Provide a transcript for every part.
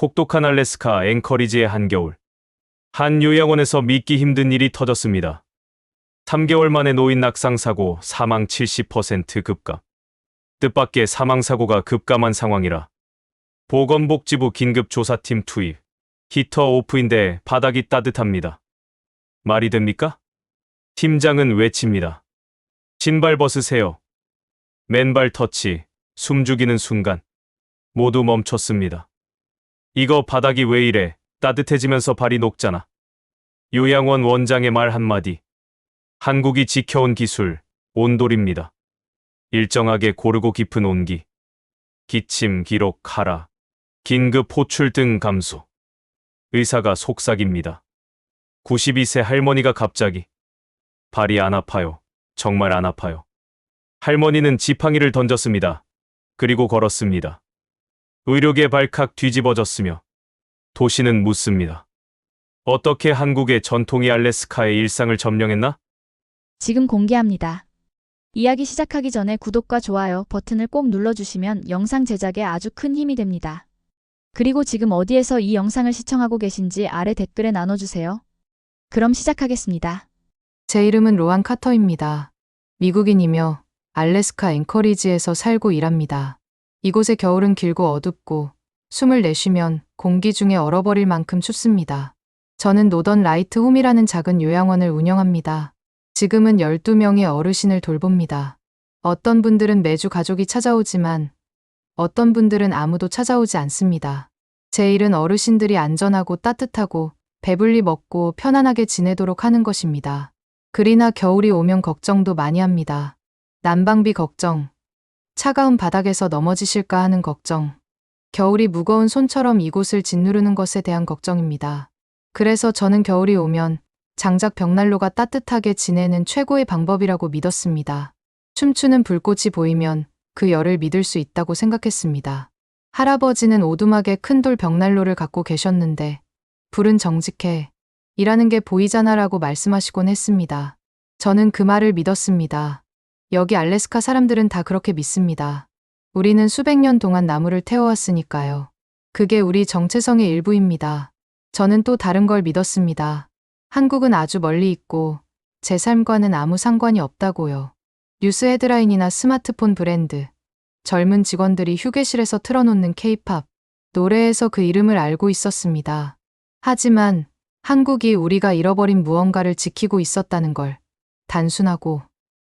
혹독한 알래스카 앵커리지의 한겨울. 한 요양원에서 믿기 힘든 일이 터졌습니다. 3개월 만에 노인 낙상 사고 사망 70% 급감. 뜻밖의 사망 사고가 급감한 상황이라 보건복지부 긴급 조사팀 투입. 히터 오프인데 바닥이 따뜻합니다. 말이 됩니까? 팀장은 외칩니다. 신발 벗으세요. 맨발 터치, 숨 죽이는 순간 모두 멈췄습니다. 이거 바닥이 왜 이래? 따뜻해지면서 발이 녹잖아. 요양원 원장의 말 한마디. 한국이 지켜온 기술, 온돌입니다. 일정하게 고르고 깊은 온기. 기침, 기록, 하락. 긴급 호출 등 감소. 의사가 속삭입니다. 92세 할머니가 갑자기 발이 안 아파요. 정말 안 아파요. 할머니는 지팡이를 던졌습니다. 그리고 걸었습니다. 의료계 발칵 뒤집어졌으며 도시는 묻습니다. 어떻게 한국의 전통이 알래스카의 일상을 점령했나? 지금 공개합니다. 이야기 시작하기 전에 구독과 좋아요 버튼을 꼭 눌러주시면 영상 제작에 아주 큰 힘이 됩니다. 그리고 지금 어디에서 이 영상을 시청하고 계신지 아래 댓글에 나눠주세요. 그럼 시작하겠습니다. 제 이름은 로한 카터입니다. 미국인이며 알래스카 앵커리지에서 살고 일합니다. 이곳의 겨울은 길고 어둡고 숨을 내쉬면 공기 중에 얼어버릴 만큼 춥습니다. 저는 노던 라이트 홈이라는 작은 요양원을 운영합니다. 지금은 12명의 어르신을 돌봅니다. 어떤 분들은 매주 가족이 찾아오지만 어떤 분들은 아무도 찾아오지 않습니다. 제 일은 어르신들이 안전하고 따뜻하고 배불리 먹고 편안하게 지내도록 하는 것입니다. 그리나 겨울이 오면 걱정도 많이 합니다. 난방비 걱정, 차가운 바닥에서 넘어지실까 하는 걱정, 겨울이 무거운 손처럼 이곳을 짓누르는 것에 대한 걱정입니다. 그래서 저는 겨울이 오면 장작 벽난로가 따뜻하게 지내는 최고의 방법이라고 믿었습니다. 춤추는 불꽃이 보이면 그 열을 믿을 수 있다고 생각했습니다. 할아버지는 오두막에 큰 돌 벽난로를 갖고 계셨는데 불은 정직해. 일하는 게 보이잖아라고 말씀하시곤 했습니다. 저는 그 말을 믿었습니다. 여기 알래스카 사람들은 다 그렇게 믿습니다. 우리는 수백 년 동안 나무를 태워왔으니까요. 그게 우리 정체성의 일부입니다. 저는 또 다른 걸 믿었습니다. 한국은 아주 멀리 있고 제 삶과는 아무 상관이 없다고요. 뉴스 헤드라인이나 스마트폰 브랜드, 젊은 직원들이 휴게실에서 틀어놓는 K-팝, 노래에서 그 이름을 알고 있었습니다. 하지만 한국이 우리가 잃어버린 무언가를 지키고 있었다는 걸, 단순하고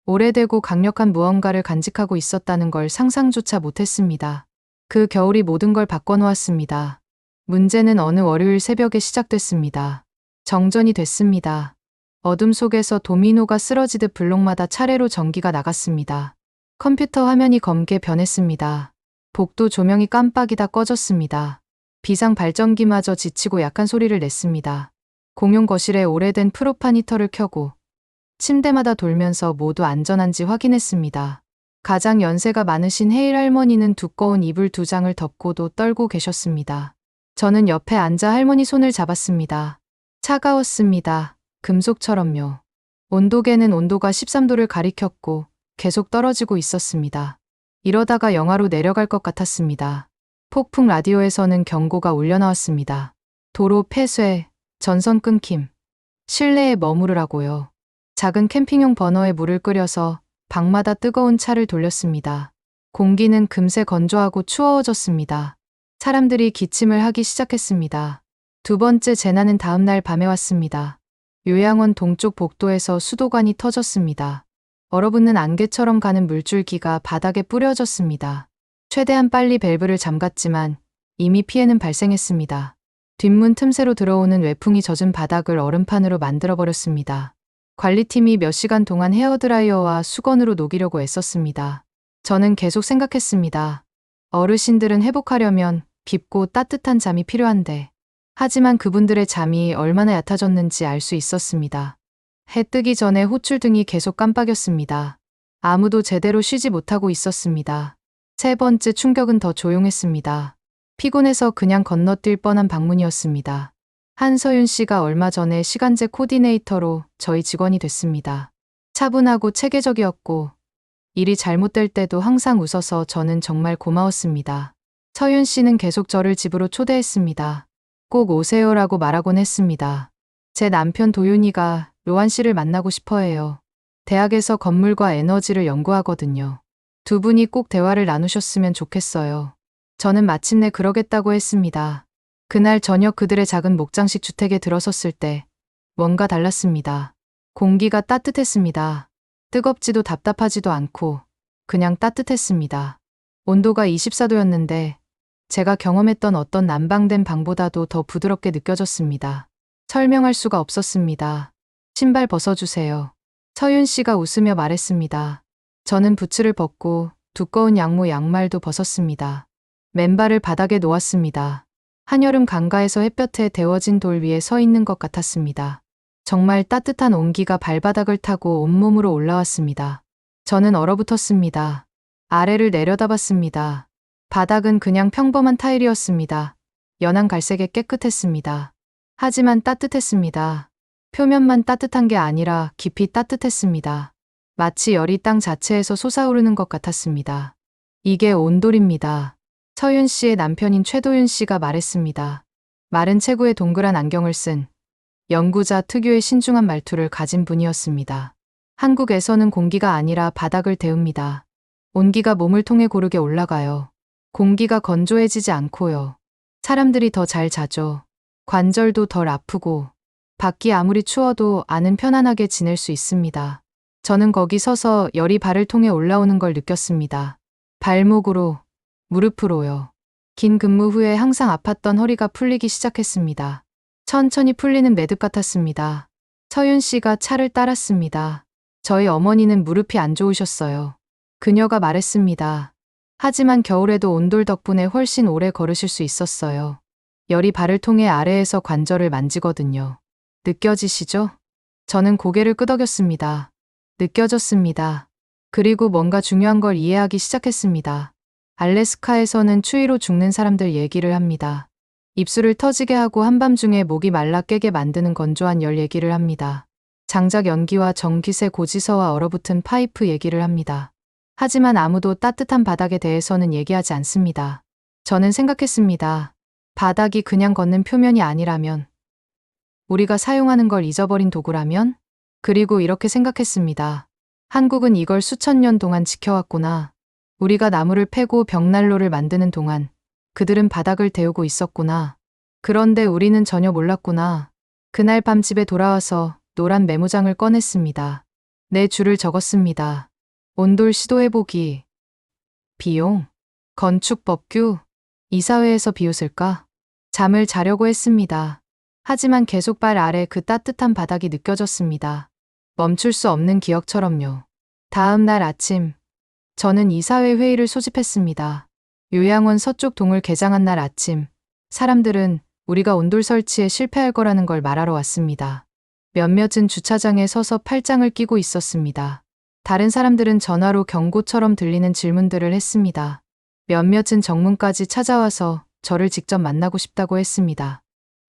오래되고 강력한 무언가를 간직하고 있었다는 걸 상상조차 못했습니다. 그 겨울이 모든 걸 바꿔놓았습니다. 문제는 어느 월요일 새벽에 시작됐습니다. 정전이 됐습니다. 어둠 속에서 도미노가 쓰러지듯 블록마다 차례로 전기가 나갔습니다. 컴퓨터 화면이 검게 변했습니다. 복도 조명이 깜빡이다 꺼졌습니다. 비상 발전기마저 지치고 약한 소리를 냈습니다. 공용 거실에 오래된 프로판 히터를 켜고 침대마다 돌면서 모두 안전한지 확인했습니다. 가장 연세가 많으신 헤일 할머니는 두꺼운 이불 2장을 덮고도 떨고 계셨습니다. 저는 옆에 앉아 할머니 손을 잡았습니다. 차가웠습니다. 금속처럼요. 온도계는 온도가 13도를 가리켰고 계속 떨어지고 있었습니다. 이러다가 영하로 내려갈 것 같았습니다. 폭풍 라디오에서는 경고가 울려나왔습니다. 도로 폐쇄, 전선 끊김, 실내에 머무르라고요. 작은 캠핑용 버너에 물을 끓여서 방마다 뜨거운 차를 돌렸습니다. 공기는 금세 건조하고 추워졌습니다. 사람들이 기침을 하기 시작했습니다. 두 번째 재난은 다음 날 밤에 왔습니다. 요양원 동쪽 복도에서 수도관이 터졌습니다. 얼어붙는 안개처럼 가는 물줄기가 바닥에 뿌려졌습니다. 최대한 빨리 밸브를 잠갔지만 이미 피해는 발생했습니다. 뒷문 틈새로 들어오는 외풍이 젖은 바닥을 얼음판으로 만들어버렸습니다. 관리팀이 몇 시간 동안 헤어드라이어와 수건으로 녹이려고 애썼습니다. 저는 계속 생각했습니다. 어르신들은 회복하려면 깊고 따뜻한 잠이 필요한데, 하지만 그분들의 잠이 얼마나 얕아졌는지 알 수 있었습니다. 해 뜨기 전에 호출등이 계속 깜빡였습니다. 아무도 제대로 쉬지 못하고 있었습니다. 세 번째 충격은 더 조용했습니다. 피곤해서 그냥 건너뛸 뻔한 방문이었습니다. 한서윤 씨가 얼마 전에 시간제 코디네이터로 저희 직원이 됐습니다. 차분하고 체계적이었고 일이 잘못될 때도 항상 웃어서 저는 정말 고마웠습니다. 서윤 씨는 계속 저를 집으로 초대했습니다. 꼭 오세요라고 말하곤 했습니다. 제 남편 도윤이가 로한 씨를 만나고 싶어 해요. 대학에서 건물과 에너지를 연구하거든요. 두 분이 꼭 대화를 나누셨으면 좋겠어요. 저는 마침내 그러겠다고 했습니다. 그날 저녁 그들의 작은 목장식 주택에 들어섰을 때 뭔가 달랐습니다. 공기가 따뜻했습니다. 뜨겁지도 답답하지도 않고 그냥 따뜻했습니다. 온도가 24도였는데 제가 경험했던 어떤 난방된 방보다도 더 부드럽게 느껴졌습니다. 설명할 수가 없었습니다. 신발 벗어주세요. 서윤 씨가 웃으며 말했습니다. 저는 부츠를 벗고 두꺼운 양모 양말도 벗었습니다. 맨발을 바닥에 놓았습니다. 한여름 강가에서 햇볕에 데워진 돌 위에 서 있는 것 같았습니다. 정말 따뜻한 온기가 발바닥을 타고 온몸으로 올라왔습니다. 저는 얼어붙었습니다. 아래를 내려다봤습니다. 바닥은 그냥 평범한 타일이었습니다. 연한 갈색에 깨끗했습니다. 하지만 따뜻했습니다. 표면만 따뜻한 게 아니라 깊이 따뜻했습니다. 마치 열이 땅 자체에서 솟아오르는 것 같았습니다. 이게 온돌입니다. 서윤 씨의 남편인 최도윤 씨가 말했습니다. 마른 체구에 동그란 안경을 쓴 연구자 특유의 신중한 말투를 가진 분이었습니다. 한국에서는 공기가 아니라 바닥을 데웁니다. 온기가 몸을 통해 고르게 올라가요. 공기가 건조해지지 않고요. 사람들이 더 잘 자죠. 관절도 덜 아프고 밖이 아무리 추워도 안은 편안하게 지낼 수 있습니다. 저는 거기 서서 열이 발을 통해 올라오는 걸 느꼈습니다. 발목으로, 무릎으로요. 긴 근무 후에 항상 아팠던 허리가 풀리기 시작했습니다. 천천히 풀리는 매듭 같았습니다. 서윤 씨가 차를 따랐습니다. 저희 어머니는 무릎이 안 좋으셨어요. 그녀가 말했습니다. 하지만 겨울에도 온돌 덕분에 훨씬 오래 걸으실 수 있었어요. 열이 발을 통해 아래에서 관절을 만지거든요. 느껴지시죠? 저는 고개를 끄덕였습니다. 느껴졌습니다. 그리고 뭔가 중요한 걸 이해하기 시작했습니다. 알래스카에서는 추위로 죽는 사람들 얘기를 합니다. 입술을 터지게 하고 한밤중에 목이 말라 깨게 만드는 건조한 열 얘기를 합니다. 장작 연기와 전기세 고지서와 얼어붙은 파이프 얘기를 합니다. 하지만 아무도 따뜻한 바닥에 대해서는 얘기하지 않습니다. 저는 생각했습니다. 바닥이 그냥 걷는 표면이 아니라면, 우리가 사용하는 걸 잊어버린 도구라면? 그리고 이렇게 생각했습니다. 한국은 이걸 수천 년 동안 지켜왔구나. 우리가 나무를 패고 벽난로를 만드는 동안 그들은 바닥을 데우고 있었구나. 그런데 우리는 전혀 몰랐구나. 그날 밤 집에 돌아와서 노란 메모장을 꺼냈습니다. 내 줄을 적었습니다. 온돌 시도해보기. 비용. 건축법규. 이사회에서 비웃을까? 잠을 자려고 했습니다. 하지만 계속 발 아래 그 따뜻한 바닥이 느껴졌습니다. 멈출 수 없는 기억처럼요. 다음 날 아침, 저는 이사회 회의를 소집했습니다. 요양원 서쪽 동을 개장한 날 아침, 사람들은 우리가 온돌 설치에 실패할 거라는 걸 말하러 왔습니다. 몇몇은 주차장에 서서 팔짱을 끼고 있었습니다. 다른 사람들은 전화로 경고처럼 들리는 질문들을 했습니다. 몇몇은 정문까지 찾아와서 저를 직접 만나고 싶다고 했습니다.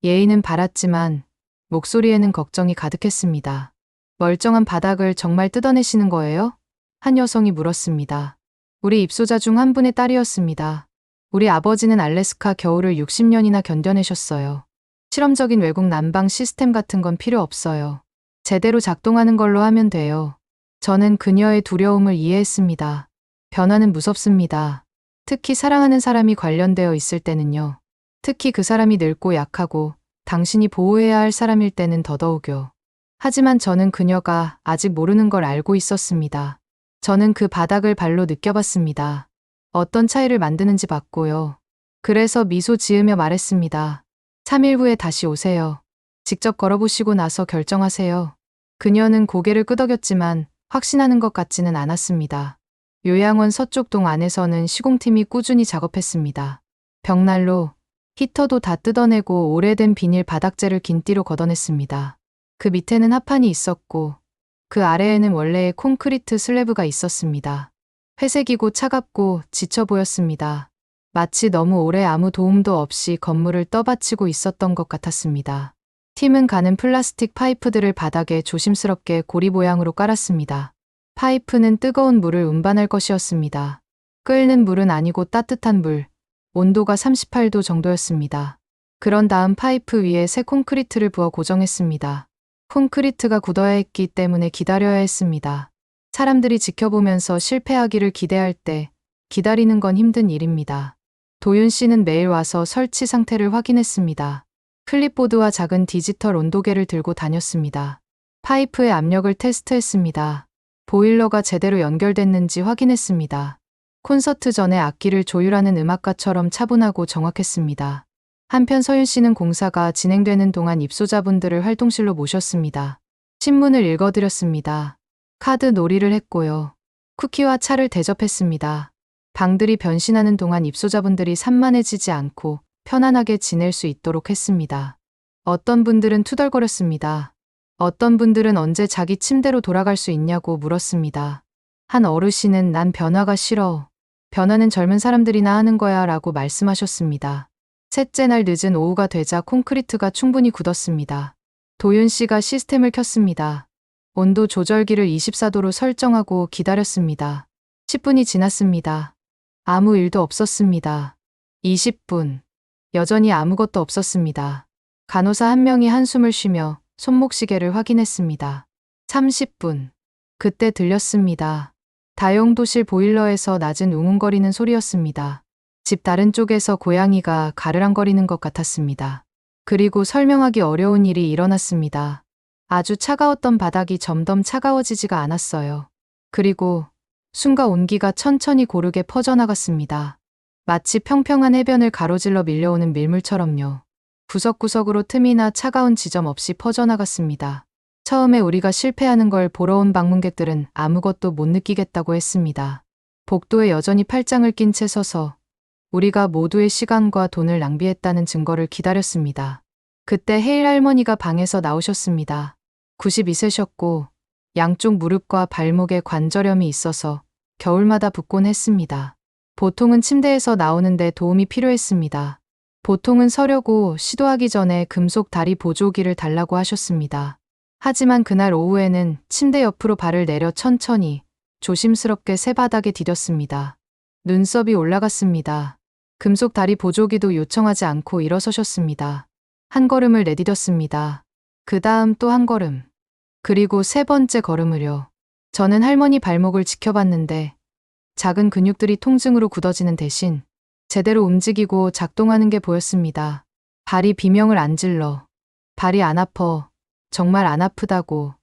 예의는 바랐지만 목소리에는 걱정이 가득했습니다. 멀쩡한 바닥을 정말 뜯어내시는 거예요? 한 여성이 물었습니다. 우리 입소자 중 한 분의 딸이었습니다. 우리 아버지는 알래스카 겨울을 60년이나 견뎌내셨어요. 실험적인 외국 난방 시스템 같은 건 필요 없어요. 제대로 작동하는 걸로 하면 돼요. 저는 그녀의 두려움을 이해했습니다. 변화는 무섭습니다. 특히 사랑하는 사람이 관련되어 있을 때는요. 특히 그 사람이 늙고 약하고 당신이 보호해야 할 사람일 때는 더더욱요. 하지만 저는 그녀가 아직 모르는 걸 알고 있었습니다. 저는 그 바닥을 발로 느껴봤습니다. 어떤 차이를 만드는지 봤고요. 그래서 미소 지으며 말했습니다. 3일 후에 다시 오세요. 직접 걸어보시고 나서 결정하세요. 그녀는 고개를 끄덕였지만 확신하는 것 같지는 않았습니다. 요양원 서쪽 동 안에서는 시공팀이 꾸준히 작업했습니다. 벽난로, 히터도 다 뜯어내고 오래된 비닐 바닥재를 긴 띠로 걷어냈습니다. 그 밑에는 합판이 있었고 그 아래에는 원래의 콘크리트 슬래브가 있었습니다. 회색이고 차갑고 지쳐 보였습니다. 마치 너무 오래 아무 도움도 없이 건물을 떠받치고 있었던 것 같았습니다. 팀은 가는 플라스틱 파이프들을 바닥에 조심스럽게 고리 모양으로 깔았습니다. 파이프는 뜨거운 물을 운반할 것이었습니다. 끓는 물은 아니고 따뜻한 물, 온도가 38도 정도였습니다. 그런 다음 파이프 위에 새 콘크리트를 부어 고정했습니다. 콘크리트가 굳어야 했기 때문에 기다려야 했습니다. 사람들이 지켜보면서 실패하기를 기대할 때 기다리는 건 힘든 일입니다. 도윤 씨는 매일 와서 설치 상태를 확인했습니다. 클립보드와 작은 디지털 온도계를 들고 다녔습니다. 파이프의 압력을 테스트했습니다. 보일러가 제대로 연결됐는지 확인했습니다. 콘서트 전에 악기를 조율하는 음악가처럼 차분하고 정확했습니다. 한편 서윤 씨는 공사가 진행되는 동안 입소자분들을 활동실로 모셨습니다. 신문을 읽어드렸습니다. 카드 놀이를 했고요. 쿠키와 차를 대접했습니다. 방들이 변신하는 동안 입소자분들이 산만해지지 않고 편안하게 지낼 수 있도록 했습니다. 어떤 분들은 투덜거렸습니다. 어떤 분들은 언제 자기 침대로 돌아갈 수 있냐고 물었습니다. 한 어르신은 난 변화가 싫어. 변화는 젊은 사람들이나 하는 거야 라고 말씀하셨습니다. 셋째 날 늦은 오후가 되자 콘크리트가 충분히 굳었습니다. 도윤 씨가 시스템을 켰습니다. 온도 조절기를 24도로 설정하고 기다렸습니다. 10분이 지났습니다. 아무 일도 없었습니다. 20분. 여전히 아무것도 없었습니다. 간호사 한 명이 한숨을 쉬며 손목시계를 확인했습니다. 30분. 그때 들렸습니다. 다용도실 보일러에서 낮은 웅웅거리는 소리였습니다. 집 다른 쪽에서 고양이가 가르랑거리는 것 같았습니다. 그리고 설명하기 어려운 일이 일어났습니다. 아주 차가웠던 바닥이 점점 차가워지지가 않았어요. 그리고 숨과 온기가 천천히 고르게 퍼져나갔습니다. 마치 평평한 해변을 가로질러 밀려오는 밀물처럼요. 구석구석으로 틈이나 차가운 지점 없이 퍼져나갔습니다. 처음에 우리가 실패하는 걸 보러 온 방문객들은 아무것도 못 느끼겠다고 했습니다. 복도에 여전히 팔짱을 낀 채 서서 우리가 모두의 시간과 돈을 낭비했다는 증거를 기다렸습니다. 그때 헤일 할머니가 방에서 나오셨습니다. 92세셨고 양쪽 무릎과 발목에 관절염이 있어서 겨울마다 붓곤 했습니다. 보통은 침대에서 나오는데 도움이 필요했습니다. 보통은 서려고 시도하기 전에 금속 다리 보조기를 달라고 하셨습니다. 하지만 그날 오후에는 침대 옆으로 발을 내려 천천히 조심스럽게 새바닥에 디뎠습니다. 눈썹이 올라갔습니다. 금속 다리 보조기도 요청하지 않고 일어서셨습니다. 한 걸음을 내디뎠습니다. 그 다음 또 한 걸음. 그리고 세 번째 걸음을요. 저는 할머니 발목을 지켜봤는데 작은 근육들이 통증으로 굳어지는 대신 제대로 움직이고 작동하는 게 보였습니다. 발이 비명을 안 질러. 발이 안 아파. 정말 안 아프다고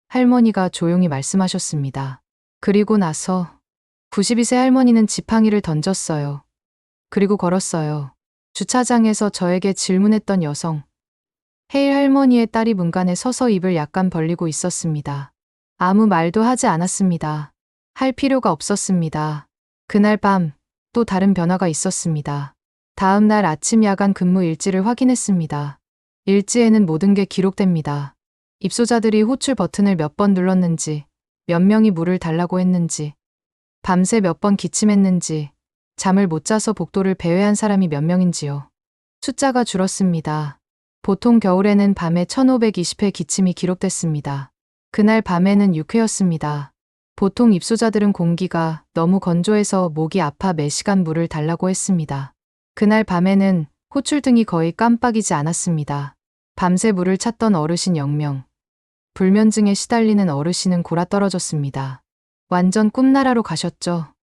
할머니가 조용히 말씀하셨습니다. 그리고 나서 92세 할머니는 지팡이를 던졌어요. 그리고 걸었어요. 주차장에서 저에게 질문했던 여성. 헤일 할머니의 딸이 문간에 서서 입을 약간 벌리고 있었습니다. 아무 말도 하지 않았습니다. 할 필요가 없었습니다. 그날 밤 또 다른 변화가 있었습니다. 다음 날 아침 야간 근무 일지를 확인했습니다. 일지에는 모든 게 기록됩니다. 입소자들이 호출 버튼을 몇 번 눌렀는지, 몇 명이 물을 달라고 했는지, 밤새 몇 번 기침했는지, 잠을 못 자서 복도를 배회한 사람이 몇 명인지요. 숫자가 줄었습니다. 보통 겨울에는 밤에 1520회 기침이 기록됐습니다. 그날 밤에는 6회였습니다. 보통 입소자들은 공기가 너무 건조해서 목이 아파 매시간 물을 달라고 했습니다. 그날 밤에는 호출등이 거의 깜빡이지 않았습니다. 밤새 물을 찾던 어르신 0명. 불면증에 시달리는 어르신은 골아떨어졌습니다. 완전 꿈나라로 가셨죠.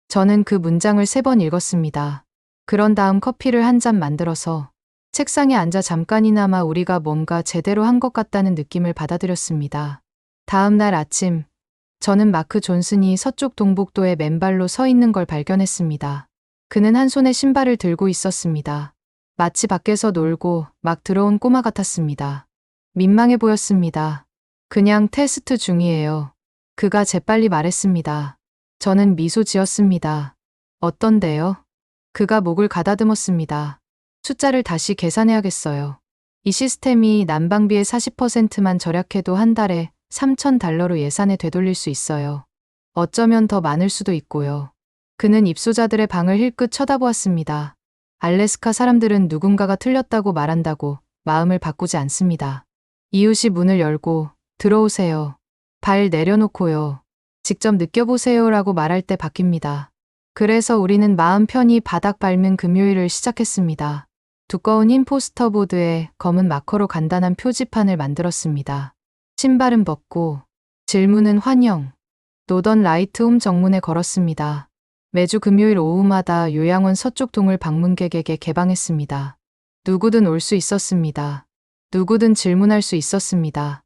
저는 그 문장을 3번 읽었습니다. 그런 다음 커피를 한 잔 만들어서 책상에 앉아 잠깐이나마 우리가 뭔가 제대로 한 것 같다는 느낌을 받아들였습니다. 다음 날 아침, 저는 마크 존슨이 서쪽 동북도에 맨발로 서 있는 걸 발견했습니다. 그는 한 손에 신발을 들고 있었습니다. 마치 밖에서 놀고 막 들어온 꼬마 같았습니다. 민망해 보였습니다. 그냥 테스트 중이에요. 그가 재빨리 말했습니다. 저는 미소 지었습니다. 어떤데요? 그가 목을 가다듬었습니다. 숫자를 다시 계산해야겠어요. 이 시스템이 난방비의 40%만 절약해도 한 달에 $3,000로 예산에 되돌릴 수 있어요. 어쩌면 더 많을 수도 있고요. 그는 입소자들의 방을 힐끗 쳐다보았습니다. 알래스카 사람들은 누군가가 틀렸다고 말한다고 마음을 바꾸지 않습니다. 이웃이 문을 열고 들어오세요. 발 내려놓고요. 직접 느껴보세요라고 말할 때 바뀝니다. 그래서 우리는 마음 편히 바닥 밟는 금요일을 시작했습니다. 두꺼운 흰 포스터 보드에 검은 마커로 간단한 표지판을 만들었습니다. 신발은 벗고 질문은 환영. 노던 라이트 홈 정문에 걸었습니다. 매주 금요일 오후마다 요양원 서쪽 동을 방문객에게 개방했습니다. 누구든 올 수 있었습니다. 누구든 질문할 수 있었습니다.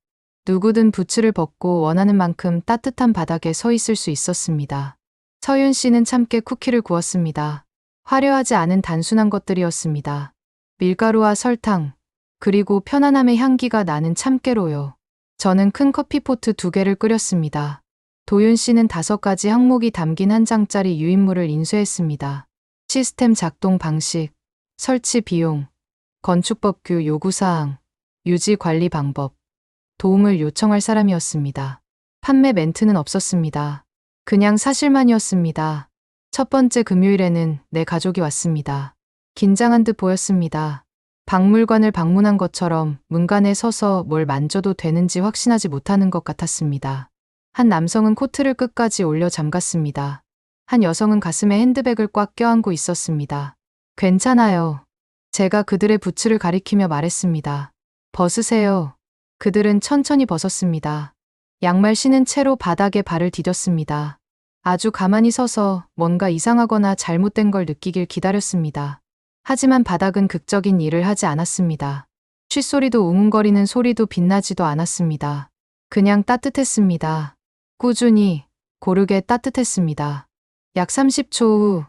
누구든 부츠를 벗고 원하는 만큼 따뜻한 바닥에 서 있을 수 있었습니다. 서윤 씨는 참깨 쿠키를 구웠습니다. 화려하지 않은 단순한 것들이었습니다. 밀가루와 설탕, 그리고 편안함의 향기가 나는 참깨로요. 저는 큰 커피포트 2개를 끓였습니다. 도윤 씨는 5가지 항목이 담긴 한 장짜리 유인물을 인쇄했습니다. 시스템 작동 방식, 설치 비용, 건축법규 요구사항, 유지 관리 방법, 도움을 요청할 사람이었습니다. 판매 멘트는 없었습니다. 그냥 사실만이었습니다. 첫 번째 금요일에는 내 가족이 왔습니다. 긴장한 듯 보였습니다. 박물관을 방문한 것처럼 문간에 서서 뭘 만져도 되는지 확신하지 못하는 것 같았습니다. 한 남성은 코트를 끝까지 올려 잠갔습니다. 한 여성은 가슴에 핸드백을 꽉 껴안고 있었습니다. 괜찮아요. 제가 그들의 부츠를 가리키며 말했습니다. 벗으세요. 그들은 천천히 벗었습니다. 양말 신은 채로 바닥에 발을 디뎠습니다. 아주 가만히 서서 뭔가 이상하거나 잘못된 걸 느끼길 기다렸습니다. 하지만 바닥은 극적인 일을 하지 않았습니다. 쉿소리도 웅웅거리는 소리도 빛나지도 않았습니다. 그냥 따뜻했습니다. 꾸준히, 고르게 따뜻했습니다. 약 30초 후,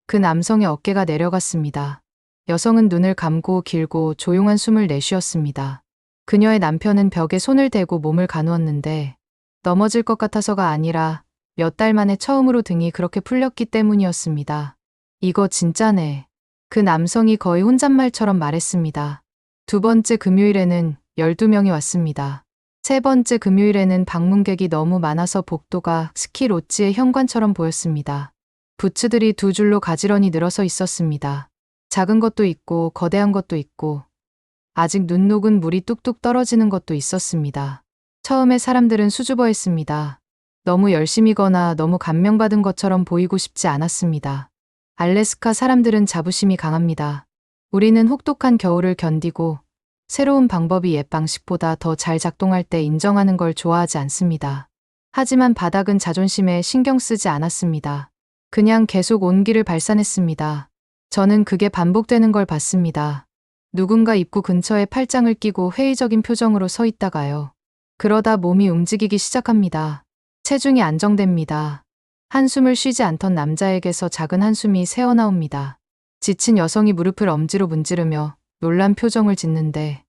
그 남성의 어깨가 내려갔습니다. 여성은 눈을 감고 길고 조용한 숨을 내쉬었습니다. 그녀의 남편은 벽에 손을 대고 몸을 가누었는데 넘어질 것 같아서가 아니라 몇 달 만에 처음으로 등이 그렇게 풀렸기 때문이었습니다. 이거 진짜네. 그 남성이 거의 혼잣말처럼 말했습니다. 2번째 금요일에는 12명이 왔습니다. 3번째 금요일에는 방문객이 너무 많아서 복도가 스키 로지의 현관처럼 보였습니다. 부츠들이 2줄로 가지런히 늘어서 있었습니다. 작은 것도 있고 거대한 것도 있고 아직 눈 녹은 물이 뚝뚝 떨어지는 것도 있었습니다. 처음에 사람들은 수줍어했습니다. 너무 열심이거나 너무 감명받은 것처럼 보이고 싶지 않았습니다. 알래스카 사람들은 자부심이 강합니다. 우리는 혹독한 겨울을 견디고 새로운 방법이 옛 방식보다 더 잘 작동할 때 인정하는 걸 좋아하지 않습니다. 하지만 바닥은 자존심에 신경 쓰지 않았습니다. 그냥 계속 온기를 발산했습니다. 저는 그게 반복되는 걸 봤습니다. 누군가 입구 근처에 팔짱을 끼고 회의적인 표정으로 서 있다가요. 그러다 몸이 움직이기 시작합니다. 체중이 안정됩니다. 한숨을 쉬지 않던 남자에게서 작은 한숨이 새어나옵니다. 지친 여성이 무릎을 엄지로 문지르며 놀란 표정을 짓는데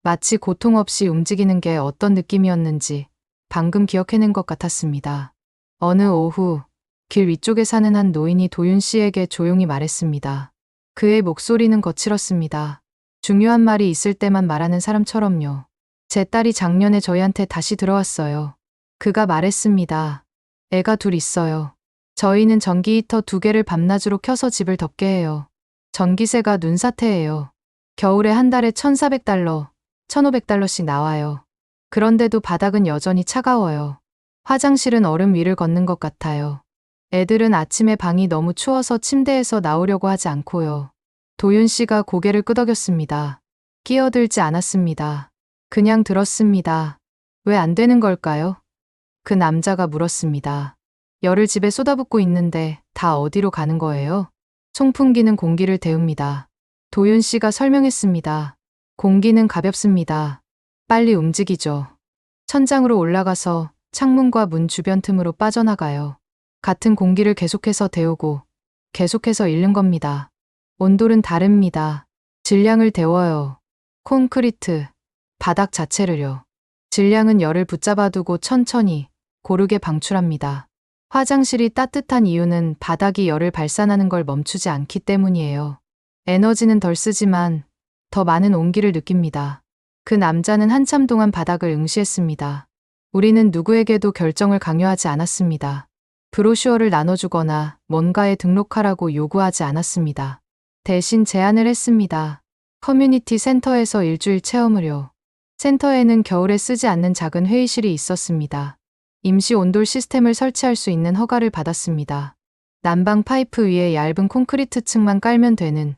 마치 고통 없이 움직이는 게 어떤 느낌이었는지 방금 기억해낸 것 같았습니다. 어느 오후 길 위쪽에 사는 한 노인이 도윤 씨에게 조용히 말했습니다. 그의 목소리는 거칠었습니다. 중요한 말이 있을 때만 말하는 사람처럼요. 제 딸이 작년에 저희한테 다시 들어왔어요. 그가 말했습니다. 애가 2 있어요. 저희는 전기 히터 2개를 밤낮으로 켜서 집을 덥게 해요. 전기세가 눈사태예요. 겨울에 한 달에 $1,400, $1,500씩 나와요. 그런데도 바닥은 여전히 차가워요. 화장실은 얼음 위를 걷는 것 같아요. 애들은 아침에 방이 너무 추워서 침대에서 나오려고 하지 않고요. 도윤 씨가 고개를 끄덕였습니다. 끼어들지 않았습니다. 그냥 들었습니다. 왜 안 되는 걸까요? 그 남자가 물었습니다. 열을 집에 쏟아붓고 있는데 다 어디로 가는 거예요? 송풍기는 공기를 데웁니다. 도윤 씨가 설명했습니다. 공기는 가볍습니다. 빨리 움직이죠. 천장으로 올라가서 창문과 문 주변 틈으로 빠져나가요. 같은 공기를 계속해서 데우고 계속해서 잃는 겁니다. 온도는 다릅니다. 질량을 데워요. 콘크리트, 바닥 자체를요. 질량은 열을 붙잡아두고 천천히, 고르게 방출합니다. 화장실이 따뜻한 이유는 바닥이 열을 발산하는 걸 멈추지 않기 때문이에요. 에너지는 덜 쓰지만 더 많은 온기를 느낍니다. 그 남자는 한참 동안 바닥을 응시했습니다. 우리는 누구에게도 결정을 강요하지 않았습니다. 브로슈어를 나눠주거나 뭔가에 등록하라고 요구하지 않았습니다. 대신 제안을 했습니다. 커뮤니티 센터에서 일주일 체험을요. 센터에는 겨울에 쓰지 않는 작은 회의실이 있었습니다. 임시 온돌 시스템을 설치할 수 있는 허가를 받았습니다. 난방 파이프 위에 얇은 콘크리트 층만 깔면 되는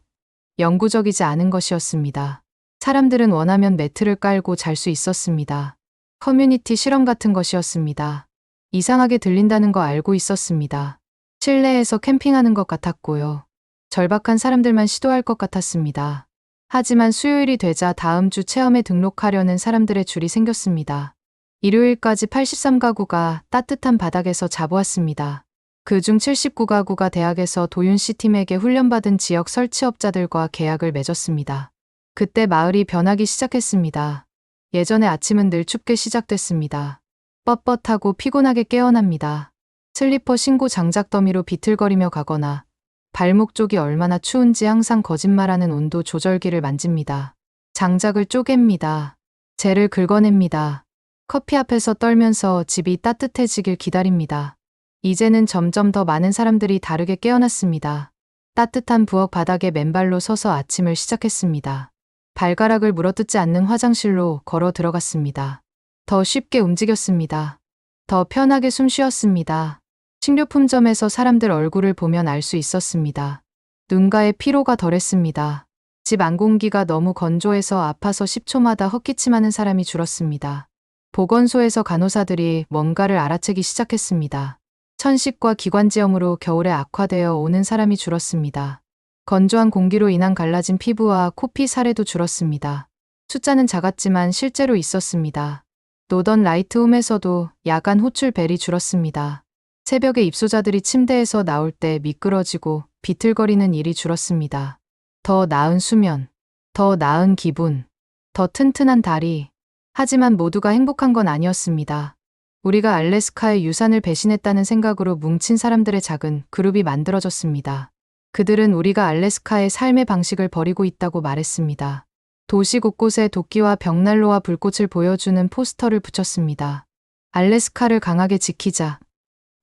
영구적이지 않은 것이었습니다. 사람들은 원하면 매트를 깔고 잘 수 있었습니다. 커뮤니티 실험 같은 것이었습니다. 이상하게 들린다는 거 알고 있었습니다. 실내에서 캠핑하는 것 같았고요. 절박한 사람들만 시도할 것 같았습니다. 하지만 수요일이 되자 다음 주 체험에 등록하려는 사람들의 줄이 생겼습니다. 일요일까지 83가구가 따뜻한 바닥에서 자보았습니다. 그중 79가구가 대학에서 도윤씨 팀에게 훈련받은 지역 설치업자들과 계약을 맺었습니다. 그때 마을이 변하기 시작했습니다. 예전의 아침은 늘 춥게 시작됐습니다. 뻣뻣하고 피곤하게 깨어납니다. 슬리퍼 신고 장작 더미로 비틀거리며 가거나 발목 쪽이 얼마나 추운지 항상 거짓말하는 온도 조절기를 만집니다. 장작을 쪼갭니다. 젤을 긁어냅니다. 커피 앞에서 떨면서 집이 따뜻해지길 기다립니다. 이제는 점점 더 많은 사람들이 다르게 깨어났습니다. 따뜻한 부엌 바닥에 맨발로 서서 아침을 시작했습니다. 발가락을 물어뜯지 않는 화장실로 걸어 들어갔습니다. 더 쉽게 움직였습니다. 더 편하게 숨 쉬었습니다. 식료품점에서 사람들 얼굴을 보면 알 수 있었습니다. 눈가에 피로가 덜했습니다. 집 안 공기가 너무 건조해서 아파서 10초마다 헛기침하는 사람이 줄었습니다. 보건소에서 간호사들이 뭔가를 알아채기 시작했습니다. 천식과 기관지염으로 겨울에 악화되어 오는 사람이 줄었습니다. 건조한 공기로 인한 갈라진 피부와 코피 사례도 줄었습니다. 숫자는 작았지만 실제로 있었습니다. 노던 라이트홈에서도 야간 호출벨이 줄었습니다. 새벽에 입소자들이 침대에서 나올 때 미끄러지고 비틀거리는 일이 줄었습니다. 더 나은 수면, 더 나은 기분, 더 튼튼한 다리. 하지만 모두가 행복한 건 아니었습니다. 우리가 알래스카의 유산을 배신했다는 생각으로 뭉친 사람들의 작은 그룹이 만들어졌습니다. 그들은 우리가 알래스카의 삶의 방식을 버리고 있다고 말했습니다. 도시 곳곳에 도끼와 벽난로와 불꽃을 보여주는 포스터를 붙였습니다. 알래스카를 강하게 지키자.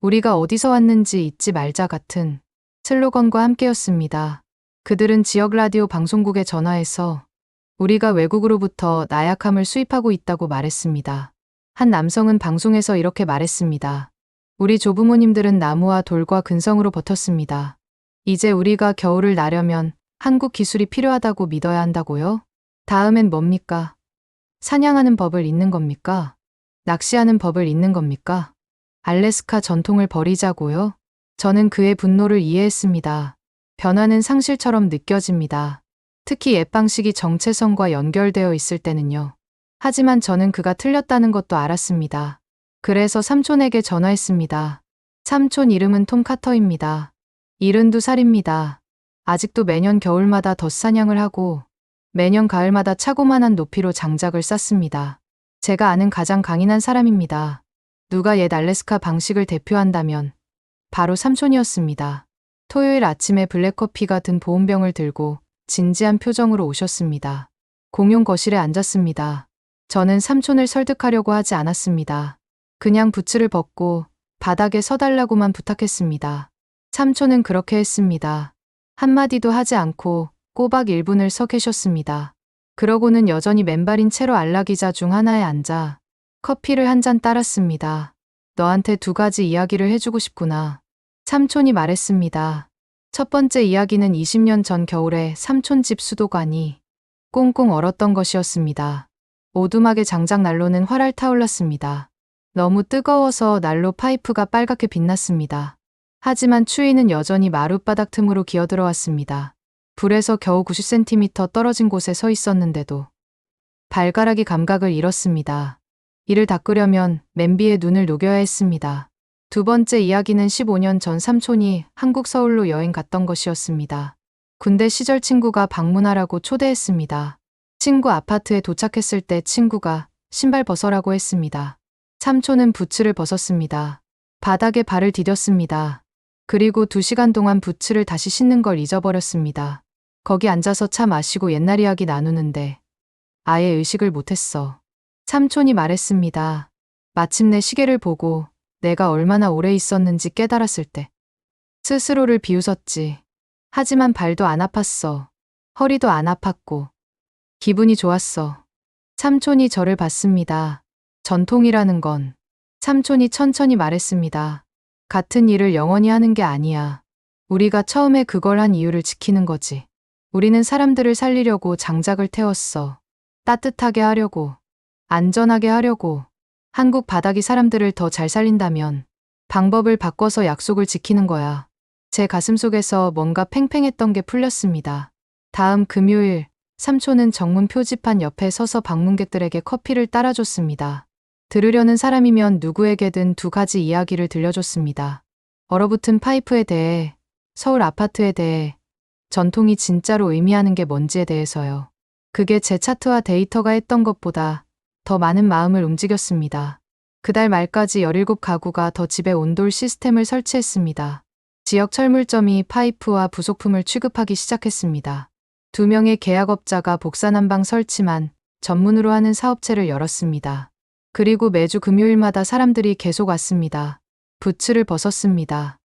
우리가 어디서 왔는지 잊지 말자 같은 슬로건과 함께였습니다. 그들은 지역 라디오 방송국에 전화해서 우리가 외국으로부터 나약함을 수입하고 있다고 말했습니다. 한 남성은 방송에서 이렇게 말했습니다. 우리 조부모님들은 나무와 돌과 근성으로 버텼습니다. 이제 우리가 겨울을 나려면 한국 기술이 필요하다고 믿어야 한다고요? 다음엔 뭡니까? 사냥하는 법을 잊는 겁니까? 낚시하는 법을 잊는 겁니까? 알래스카 전통을 버리자고요? 저는 그의 분노를 이해했습니다. 변화는 상실처럼 느껴집니다. 특히 옛 방식이 정체성과 연결되어 있을 때는요. 하지만 저는 그가 틀렸다는 것도 알았습니다. 그래서 삼촌에게 전화했습니다. 삼촌 이름은 톰 카터입니다. 72살입니다. 아직도 매년 겨울마다 덫사냥을 하고 매년 가을마다 차고만한 높이로 장작을 쌓습니다. 제가 아는 가장 강인한 사람입니다. 누가 옛 알래스카 방식을 대표한다면 바로 삼촌이었습니다. 토요일 아침에 블랙커피가 든 보온병을 들고 진지한 표정으로 오셨습니다. 공용 거실에 앉았습니다. 저는 삼촌을 설득하려고 하지 않았습니다. 그냥 부츠를 벗고 바닥에 서달라고만 부탁했습니다. 삼촌은 그렇게 했습니다. 한마디도 하지 않고 꼬박 1분을 서 계셨습니다. 그러고는 여전히 맨발인 채로 안락의자 중 하나에 앉아 커피를 한 잔 따랐습니다. 너한테 2가지 이야기를 해주고 싶구나. 삼촌이 말했습니다. 첫 번째 이야기는 20년 전 겨울에 삼촌 집 수도관이 꽁꽁 얼었던 것이었습니다. 오두막의 장작 난로는 활활 타올랐습니다. 너무 뜨거워서 난로 파이프가 빨갛게 빛났습니다. 하지만 추위는 여전히 마룻바닥 틈으로 기어들어왔습니다. 불에서 겨우 90cm 떨어진 곳에 서 있었는데도 발가락이 감각을 잃었습니다. 이를 닦으려면 맨비에 눈을 녹여야 했습니다. 두 번째 이야기는 15년 전 삼촌이 한국 서울로 여행 갔던 것이었습니다. 군대 시절 친구가 방문하라고 초대했습니다. 친구 아파트에 도착했을 때 친구가 신발 벗어라고 했습니다. 삼촌은 부츠를 벗었습니다. 바닥에 발을 디뎠습니다. 그리고 2시간 동안 부츠를 다시 신는 걸 잊어버렸습니다. 거기 앉아서 차 마시고 옛날 이야기 나누는데 아예 의식을 못했어. 삼촌이 말했습니다. 마침내 시계를 보고 내가 얼마나 오래 있었는지 깨달았을 때 스스로를 비웃었지. 하지만 발도 안 아팠어. 허리도 안 아팠고 기분이 좋았어. 삼촌이 저를 봤습니다. 전통이라는 건 삼촌이 천천히 말했습니다. 같은 일을 영원히 하는 게 아니야. 우리가 처음에 그걸 한 이유를 지키는 거지. 우리는 사람들을 살리려고 장작을 태웠어. 따뜻하게 하려고, 안전하게 하려고. 한국 바닥이 사람들을 더 잘 살린다면 방법을 바꿔서 약속을 지키는 거야. 제 가슴속에서 뭔가 팽팽했던 게 풀렸습니다. 다음 금요일, 삼촌은 정문 표지판 옆에 서서 방문객들에게 커피를 따라줬습니다. 들으려는 사람이면 누구에게든 두 가지 이야기를 들려줬습니다. 얼어붙은 파이프에 대해, 서울 아파트에 대해, 전통이 진짜로 의미하는 게 뭔지에 대해서요. 그게 제 차트와 데이터가 했던 것보다 더 많은 마음을 움직였습니다. 그달 말까지 17가구가 더 집에 온돌 시스템을 설치했습니다. 지역 철물점이 파이프와 부속품을 취급하기 시작했습니다. 2명의 계약업자가 복사난방 설치만 전문으로 하는 사업체를 열었습니다. 그리고 매주 금요일마다 사람들이 계속 왔습니다. 부츠를 벗었습니다.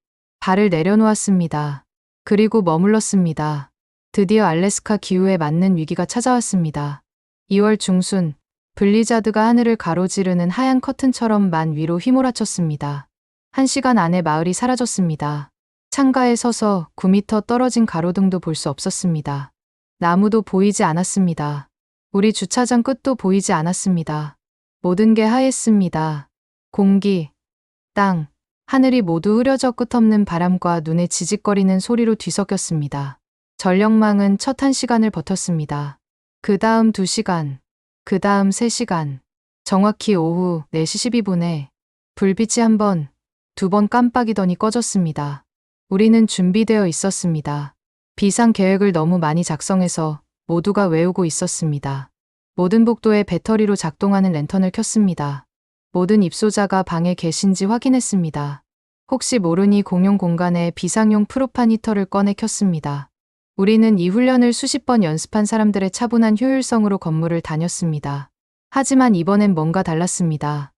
발을 내려놓았습니다. 그리고 머물렀습니다. 드디어 알래스카 기후에 맞는 위기가 찾아왔습니다. 2월 중순, 블리자드가 하늘을 가로지르는 하얀 커튼처럼 만 위로 휘몰아쳤습니다. 1시간 안에 마을이 사라졌습니다. 창가에 서서 9m 떨어진 가로등도 볼 수 없었습니다. 나무도 보이지 않았습니다. 우리 주차장 끝도 보이지 않았습니다. 모든 게 하였습니다. 공기, 땅, 하늘이 모두 흐려져 끝없는 바람과 눈에 지직거리는 소리로 뒤섞였습니다. 전력망은 첫 1시간을 버텼습니다. 그 다음 2시간, 그 다음 3시간, 정확히 오후 4시 12분에 불빛이 한 번, 2번 깜빡이더니 꺼졌습니다. 우리는 준비되어 있었습니다. 비상 계획을 너무 많이 작성해서 모두가 외우고 있었습니다. 모든 복도에 배터리로 작동하는 랜턴을 켰습니다. 모든 입소자가 방에 계신지 확인했습니다. 혹시 모르니 공용 공간에 비상용 프로판 히터를 꺼내 켰습니다. 우리는 이 훈련을 수십 번 연습한 사람들의 차분한 효율성으로 건물을 다녔습니다. 하지만 이번엔 뭔가 달랐습니다.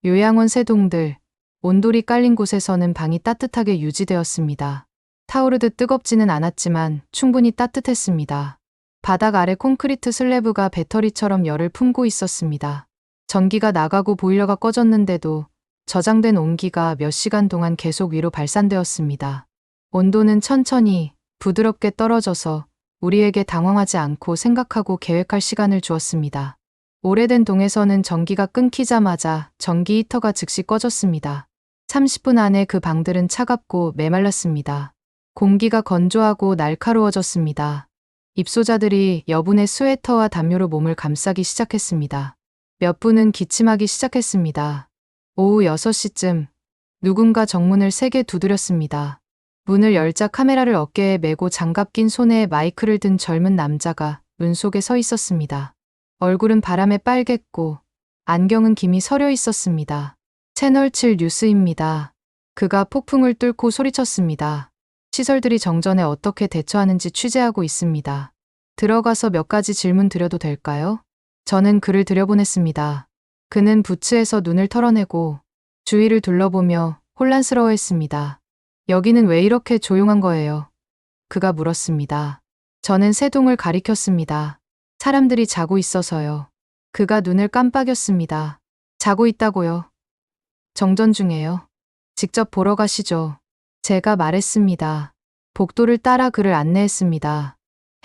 요양원 세동들, 온돌이 깔린 곳에서는 방이 따뜻하게 유지되었습니다. 타오르듯 뜨겁지는 않았지만 충분히 따뜻했습니다. 바닥 아래 콘크리트 슬래브가 배터리처럼 열을 품고 있었습니다. 전기가 나가고 보일러가 꺼졌는데도 저장된 온기가 몇 시간 동안 계속 위로 발산되었습니다. 온도는 천천히 부드럽게 떨어져서 우리에게 당황하지 않고 생각하고 계획할 시간을 주었습니다. 오래된 동에서는 전기가 끊기자마자 전기 히터가 즉시 꺼졌습니다. 30분 안에 그 방들은 차갑고 메말랐습니다. 공기가 건조하고 날카로워졌습니다. 입소자들이 여분의 스웨터와 담요로 몸을 감싸기 시작했습니다. 몇 분은 기침하기 시작했습니다. 오후 6시쯤 누군가 정문을 세게 두드렸습니다. 문을 열자 카메라를 어깨에 메고 장갑 낀 손에 마이크를 든 젊은 남자가 문 속에 서 있었습니다. 얼굴은 바람에 빨갰고 안경은 김이 서려 있었습니다. 채널 7 뉴스입니다. 그가 폭풍을 뚫고 소리쳤습니다. 시설들이 정전에 어떻게 대처하는지 취재하고 있습니다. 들어가서 몇 가지 질문 드려도 될까요? 저는 그를 들여보냈습니다. 그는 부츠에서 눈을 털어내고 주위를 둘러보며 혼란스러워했습니다. 여기는 왜 이렇게 조용한 거예요? 그가 물었습니다. 저는 세동을 가리켰습니다. 사람들이 자고 있어서요. 그가 눈을 깜빡였습니다. 자고 있다고요? 정전 중에요. 직접 보러 가시죠. 제가 말했습니다. 복도를 따라 그를 안내했습니다.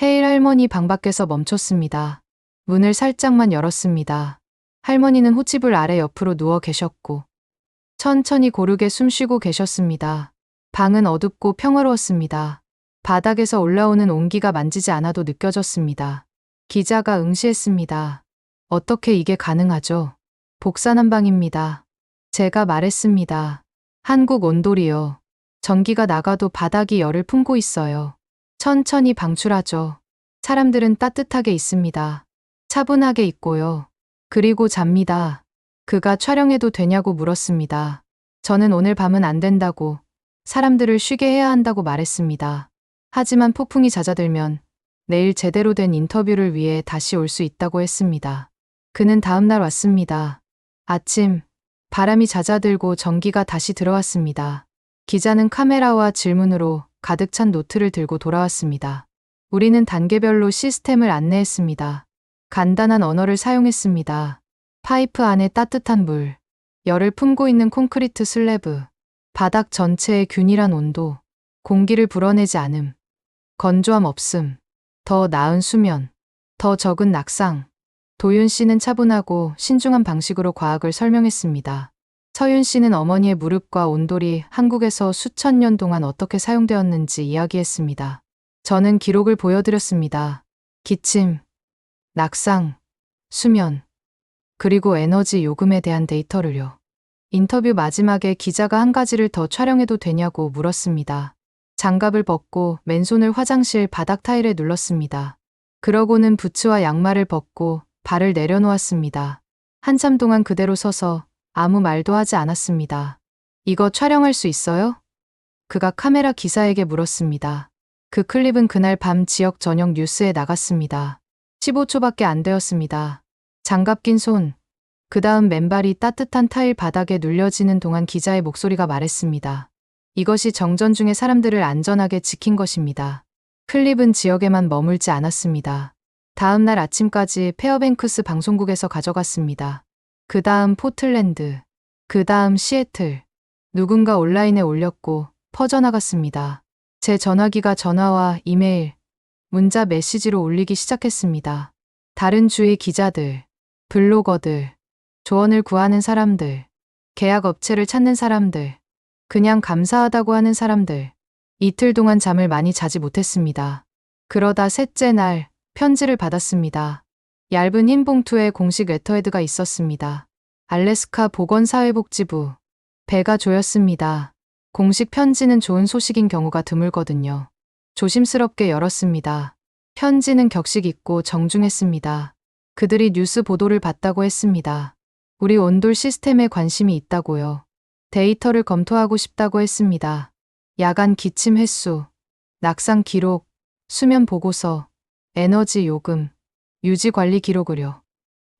헤일 할머니 방 밖에서 멈췄습니다. 문을 살짝만 열었습니다. 할머니는 호치불 아래 옆으로 누워 계셨고 천천히 고르게 숨쉬고 계셨습니다. 방은 어둡고 평화로웠습니다. 바닥에서 올라오는 온기가 만지지 않아도 느껴졌습니다. 기자가 응시했습니다. 어떻게 이게 가능하죠? 복사난방입니다. 제가 말했습니다. 한국 온돌이요. 전기가 나가도 바닥이 열을 품고 있어요. 천천히 방출하죠. 사람들은 따뜻하게 있습니다. 차분하게 있고요. 그리고 잡니다. 그가 촬영해도 되냐고 물었습니다. 저는 오늘 밤은 안 된다고, 사람들을 쉬게 해야 한다고 말했습니다. 하지만 폭풍이 잦아들면 내일 제대로 된 인터뷰를 위해 다시 올 수 있다고 했습니다. 그는 다음 날 왔습니다. 아침, 바람이 잦아들고 전기가 다시 들어왔습니다. 기자는 카메라와 질문으로 가득 찬 노트를 들고 돌아왔습니다. 우리는 단계별로 시스템을 안내했습니다. 간단한 언어를 사용했습니다. 파이프 안에 따뜻한 물, 열을 품고 있는 콘크리트 슬래브, 바닥 전체의 균일한 온도, 공기를 불어내지 않음. 건조함 없음. 더 나은 수면. 더 적은 낙상. 도윤 씨는 차분하고 신중한 방식으로 과학을 설명했습니다. 서윤 씨는 어머니의 무릎과 온돌이 한국에서 수천 년 동안 어떻게 사용되었는지 이야기했습니다. 저는 기록을 보여드렸습니다. 기침, 낙상, 수면, 그리고 에너지 요금에 대한 데이터를요. 인터뷰 마지막에 기자가 한 가지를 더 촬영해도 되냐고 물었습니다. 장갑을 벗고 맨손을 화장실 바닥 타일에 눌렀습니다. 그러고는 부츠와 양말을 벗고 발을 내려놓았습니다. 한참 동안 그대로 서서 아무 말도 하지 않았습니다. 이거 촬영할 수 있어요? 그가 카메라 기사에게 물었습니다. 그 클립은 그날 밤 지역 저녁 뉴스에 나갔습니다. 15초밖에 안 되었습니다. 장갑 낀 손, 그 다음 맨발이 따뜻한 타일 바닥에 눌려지는 동안 기자의 목소리가 말했습니다. 이것이 정전 중에 사람들을 안전하게 지킨 것입니다. 클립은 지역에만 머물지 않았습니다. 다음 날 아침까지 페어뱅크스 방송국에서 가져갔습니다. 그 다음 포틀랜드, 그 다음 시애틀. 누군가 온라인에 올렸고 퍼져나갔습니다. 제 전화기가 전화와 이메일, 문자 메시지로 울리기 시작했습니다. 다른 주의 기자들, 블로거들, 조언을 구하는 사람들, 계약 업체를 찾는 사람들, 그냥 감사하다고 하는 사람들. 이틀 동안 잠을 많이 자지 못했습니다. 그러다 셋째 날 편지를 받았습니다. 얇은 흰 봉투에 공식 레터헤드가 있었습니다. 알래스카 보건사회복지부. 배가 조였습니다. 공식 편지는 좋은 소식인 경우가 드물거든요. 조심스럽게 열었습니다. 편지는 격식 있고 정중했습니다. 그들이 뉴스 보도를 봤다고 했습니다. 우리 온돌 시스템에 관심이 있다고요. 데이터를 검토하고 싶다고 했습니다. 야간 기침 횟수, 낙상 기록, 수면 보고서, 에너지 요금, 유지 관리 기록을요.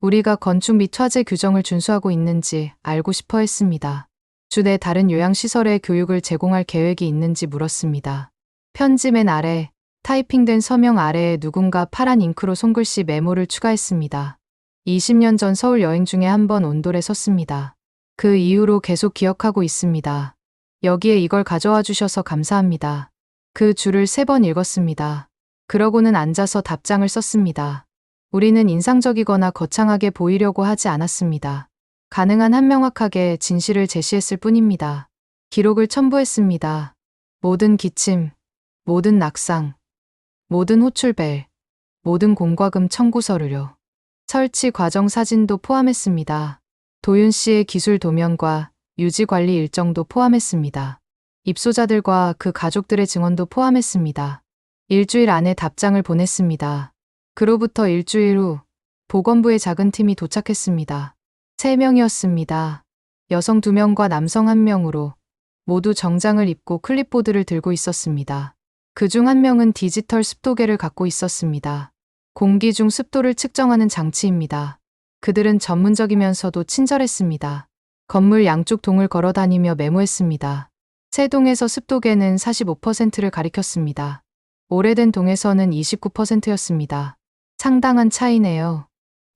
우리가 건축 및 화재 규정을 준수하고 있는지 알고 싶어 했습니다. 주내 다른 요양시설에 교육을 제공할 계획이 있는지 물었습니다. 편지 맨 아래, 타이핑된 서명 아래에 누군가 파란 잉크로 손글씨 메모를 추가했습니다. 20년 전 서울 여행 중에 한 번 온돌에 섰습니다. 그 이후로 계속 기억하고 있습니다. 여기에 이걸 가져와 주셔서 감사합니다. 그 줄을 3번 읽었습니다. 그러고는 앉아서 답장을 썼습니다. 우리는 인상적이거나 거창하게 보이려고 하지 않았습니다. 가능한 한 명확하게 진실을 제시했을 뿐입니다. 기록을 첨부했습니다. 모든 기침, 모든 낙상, 모든 호출벨, 모든 공과금 청구서를요. 설치 과정 사진도 포함했습니다. 도윤 씨의 기술 도면과 유지 관리 일정도 포함했습니다. 입소자들과 그 가족들의 증언도 포함했습니다. 일주일 안에 답장을 보냈습니다. 그로부터 일주일 후 보건부의 작은 팀이 도착했습니다. 3명이었습니다. 여성 2명과 남성 1명으로 모두 정장을 입고 클립보드를 들고 있었습니다. 그중 1명은 디지털 습도계를 갖고 있었습니다. 공기 중 습도를 측정하는 장치입니다. 그들은 전문적이면서도 친절했습니다. 건물 양쪽 동을 걸어 다니며 메모했습니다. 새 동에서 습도계는 45%를 가리켰습니다. 오래된 동에서는 29%였습니다. 상당한 차이네요.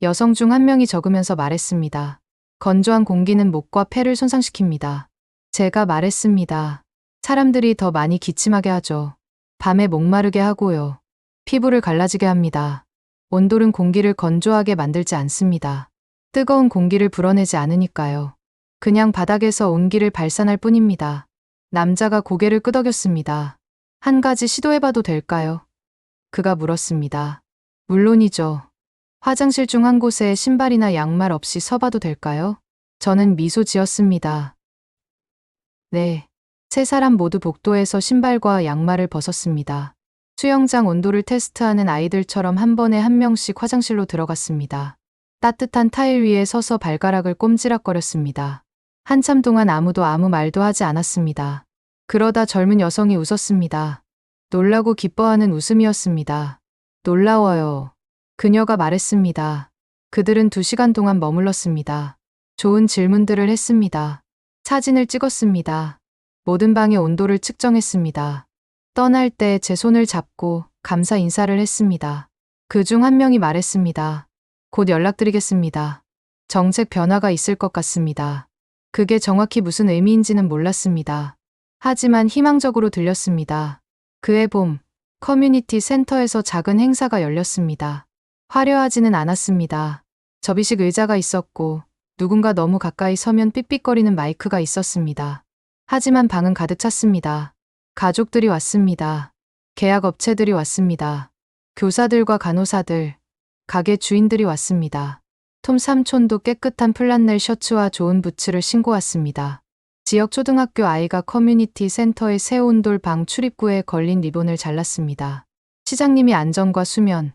여성 중 1명이 적으면서 말했습니다. 건조한 공기는 목과 폐를 손상시킵니다. 제가 말했습니다. 사람들이 더 많이 기침하게 하죠. 밤에 목마르게 하고요. 피부를 갈라지게 합니다. 온돌은 공기를 건조하게 만들지 않습니다. 뜨거운 공기를 불어내지 않으니까요. 그냥 바닥에서 온기를 발산할 뿐입니다. 남자가 고개를 끄덕였습니다. 한 가지 시도해봐도 될까요? 그가 물었습니다. 물론이죠. 화장실 중 한 곳에 신발이나 양말 없이 서봐도 될까요? 저는 미소 지었습니다. 네. 3사람 모두 복도에서 신발과 양말을 벗었습니다. 수영장 온도를 테스트하는 아이들처럼 한 번에 1명씩 화장실로 들어갔습니다. 따뜻한 타일 위에 서서 발가락을 꼼지락거렸습니다. 한참 동안 아무도 아무 말도 하지 않았습니다. 그러다 젊은 여성이 웃었습니다. 놀라고 기뻐하는 웃음이었습니다. 놀라워요. 그녀가 말했습니다. 그들은 2시간 동안 머물렀습니다. 좋은 질문들을 했습니다. 사진을 찍었습니다. 모든 방의 온도를 측정했습니다. 떠날 때 제 손을 잡고 감사 인사를 했습니다. 그중 1명이 말했습니다. 곧 연락드리겠습니다. 정책 변화가 있을 것 같습니다. 그게 정확히 무슨 의미인지는 몰랐습니다. 하지만 희망적으로 들렸습니다. 그해 봄, 커뮤니티 센터에서 작은 행사가 열렸습니다. 화려하지는 않았습니다. 접이식 의자가 있었고 누군가 너무 가까이 서면 삑삑거리는 마이크가 있었습니다. 하지만 방은 가득 찼습니다. 가족들이 왔습니다. 계약업체들이 왔습니다. 교사들과 간호사들, 가게 주인들이 왔습니다. 톰 삼촌도 깨끗한 플란넬 셔츠와 좋은 부츠를 신고 왔습니다. 지역 초등학교 아이가 커뮤니티 센터의 새 온돌 방 출입구에 걸린 리본을 잘랐습니다. 시장님이 안전과 수면,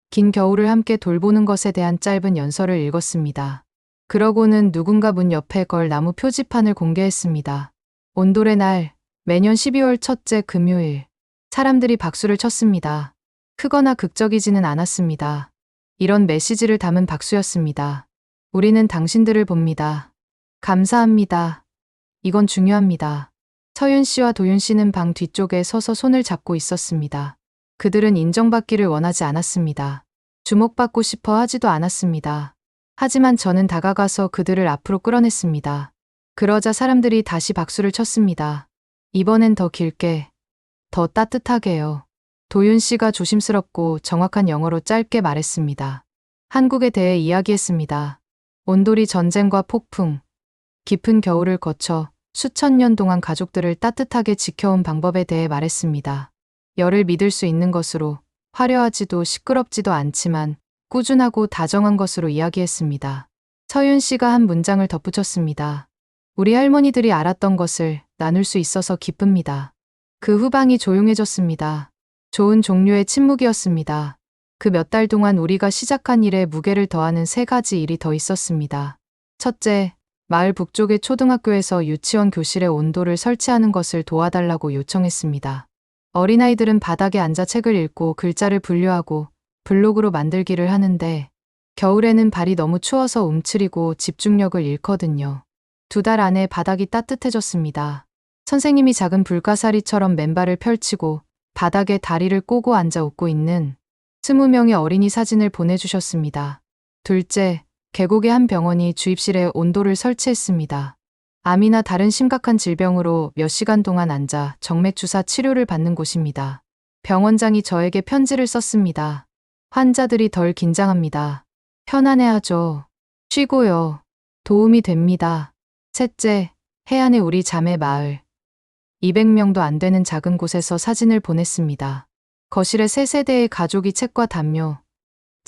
긴 겨울을 함께 돌보는 것에 대한 짧은 연설을 읽었습니다. 그러고는 누군가 문 옆에 걸 나무 표지판을 공개했습니다. 온돌의 날, 매년 12월 첫째 금요일. 사람들이 박수를 쳤습니다. 크거나 극적이지는 않았습니다. 이런 메시지를 담은 박수였습니다. 우리는 당신들을 봅니다. 감사합니다. 이건 중요합니다. 서윤 씨와 도윤 씨는 방 뒤쪽에 서서 손을 잡고 있었습니다. 그들은 인정받기를 원하지 않았습니다. 주목받고 싶어 하지도 않았습니다. 하지만 저는 다가가서 그들을 앞으로 끌어냈습니다. 그러자 사람들이 다시 박수를 쳤습니다. 이번엔 더 길게, 더 따뜻하게요. 도윤 씨가 조심스럽고 정확한 영어로 짧게 말했습니다. 한국에 대해 이야기했습니다. 온돌이 전쟁과 폭풍, 깊은 겨울을 거쳐 수천 년 동안 가족들을 따뜻하게 지켜온 방법에 대해 말했습니다. 열을 믿을 수 있는 것으로, 화려하지도 시끄럽지도 않지만 꾸준하고 다정한 것으로 이야기했습니다. 서윤 씨가 한 문장을 덧붙였습니다. 우리 할머니들이 알았던 것을 나눌 수 있어서 기쁩니다. 그 후방이 조용해졌습니다. 좋은 종류의 침묵이었습니다. 그 몇 달 동안 우리가 시작한 일에 무게를 더하는 세 가지 일이 더 있었습니다. 첫째, 마을 북쪽의 초등학교에서 유치원 교실에 온돌을 설치하는 것을 도와달라고 요청했습니다. 어린아이들은 바닥에 앉아 책을 읽고 글자를 분류하고 블록으로 만들기를 하는데 겨울에는 발이 너무 추워서 움츠리고 집중력을 잃거든요. 2달 안에 바닥이 따뜻해졌습니다. 선생님이 작은 불가사리처럼 맨발을 펼치고 바닥에 다리를 꼬고 앉아 웃고 있는 20명의 어린이 사진을 보내주셨습니다. 둘째, 계곡의 한 병원이 주입실에 온돌을 설치했습니다. 암이나 다른 심각한 질병으로 몇 시간 동안 앉아 정맥주사 치료를 받는 곳입니다. 병원장이 저에게 편지를 썼습니다. 환자들이 덜 긴장합니다. 편안해하죠. 쉬고요. 도움이 됩니다. 셋째, 해안의 우리 자매 마을. 200명도 안 되는 작은 곳에서 사진을 보냈습니다. 거실에 3세대의 가족이 책과 담요,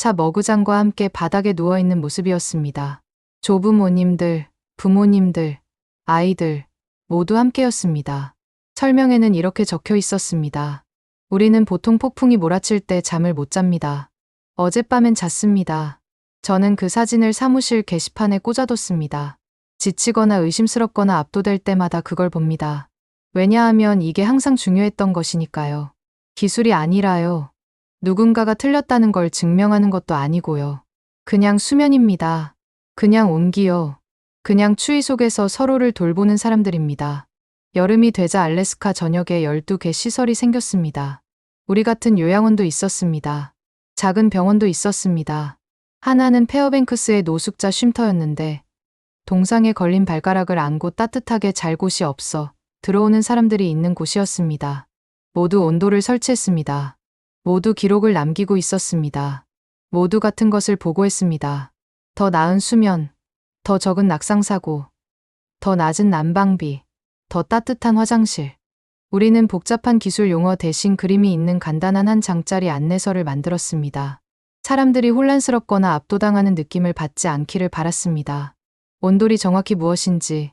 차 머그잔과 함께 바닥에 누워있는 모습이었습니다. 조부모님들, 부모님들, 아이들 모두 함께였습니다. 설명에는 이렇게 적혀 있었습니다. 우리는 보통 폭풍이 몰아칠 때 잠을 못 잡니다. 어젯밤엔 잤습니다. 저는 그 사진을 사무실 게시판에 꽂아뒀습니다. 지치거나 의심스럽거나 압도될 때마다 그걸 봅니다. 왜냐하면 이게 항상 중요했던 것이니까요. 기술이 아니라요. 누군가가 틀렸다는 걸 증명하는 것도 아니고요. 그냥 수면입니다. 그냥 온기요. 그냥 추위 속에서 서로를 돌보는 사람들입니다. 여름이 되자 알래스카 전역에 12개 시설이 생겼습니다. 우리 같은 요양원도 있었습니다. 작은 병원도 있었습니다. 하나는 페어뱅크스의 노숙자 쉼터였는데 동상에 걸린 발가락을 안고 따뜻하게 잘 곳이 없어 들어오는 사람들이 있는 곳이었습니다. 모두 온도를 설치했습니다. 모두 기록을 남기고 있었습니다. 모두 같은 것을 보고했습니다. 더 나은 수면, 더 적은 낙상사고, 더 낮은 난방비, 더 따뜻한 화장실. 우리는 복잡한 기술 용어 대신 그림이 있는 간단한 한 장짜리 안내서를 만들었습니다. 사람들이 혼란스럽거나 압도당하는 느낌을 받지 않기를 바랐습니다. 온돌이 정확히 무엇인지,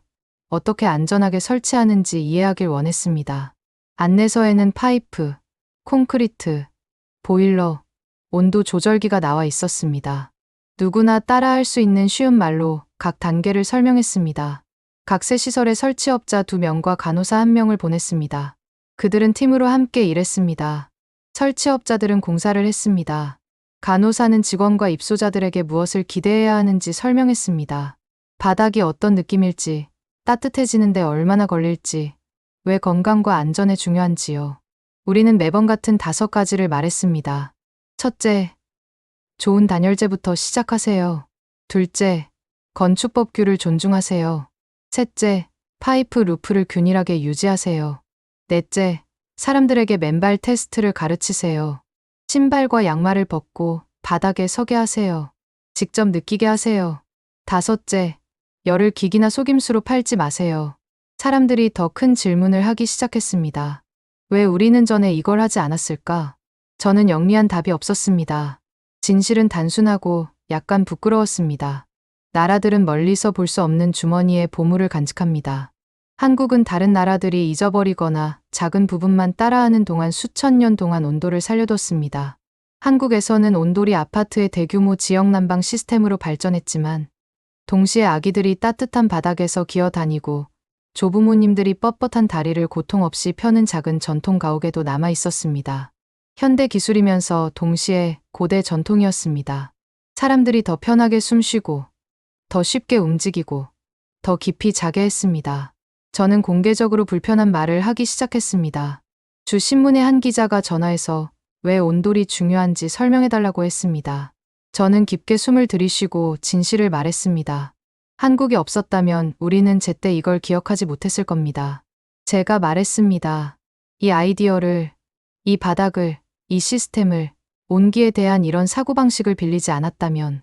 어떻게 안전하게 설치하는지 이해하길 원했습니다. 안내서에는 파이프, 콘크리트, 보일러, 온도 조절기가 나와 있었습니다. 누구나 따라할 수 있는 쉬운 말로 각 단계를 설명했습니다. 각 새 시설의 설치업자 2명과 간호사 1명을 보냈습니다. 그들은 팀으로 함께 일했습니다. 설치업자들은 공사를 했습니다. 간호사는 직원과 입소자들에게 무엇을 기대해야 하는지 설명했습니다. 바닥이 어떤 느낌일지, 따뜻해지는데 얼마나 걸릴지, 왜 건강과 안전에 중요한지요. 우리는 매번 같은 5가지를 말했습니다. 첫째, 좋은 단열재부터 시작하세요. 둘째, 건축법규를 존중하세요. 셋째, 파이프 루프를 균일하게 유지하세요. 넷째, 사람들에게 맨발 테스트를 가르치세요. 신발과 양말을 벗고 바닥에 서게 하세요. 직접 느끼게 하세요. 다섯째, 열을 기기나 속임수로 팔지 마세요. 사람들이 더 큰 질문을 하기 시작했습니다. 왜 우리는 전에 이걸 하지 않았을까? 저는 영리한 답이 없었습니다. 진실은 단순하고 약간 부끄러웠습니다. 나라들은 멀리서 볼 수 없는 주머니에 보물을 간직합니다. 한국은 다른 나라들이 잊어버리거나 작은 부분만 따라하는 동안 수천 년 동안 온도를 살려뒀습니다. 한국에서는 온돌이 아파트의 대규모 지역 난방 시스템으로 발전했지만 동시에 아기들이 따뜻한 바닥에서 기어다니고 조부모님들이 뻣뻣한 다리를 고통 없이 펴는 작은 전통 가옥에도 남아 있었습니다. 현대 기술이면서 동시에 고대 전통이었습니다. 사람들이 더 편하게 숨쉬고 더 쉽게 움직이고 더 깊이 자게 했습니다. 저는 공개적으로 불편한 말을 하기 시작했습니다. 주 신문의 한 기자가 전화해서 왜 온돌이 중요한지 설명해달라고 했습니다. 저는 깊게 숨을 들이쉬고 진실을 말했습니다. 한국이 없었다면 우리는 제때 이걸 기억하지 못했을 겁니다. 제가 말했습니다. 이 아이디어를, 이 바닥을, 이 시스템을, 온기에 대한 이런 사고방식을 빌리지 않았다면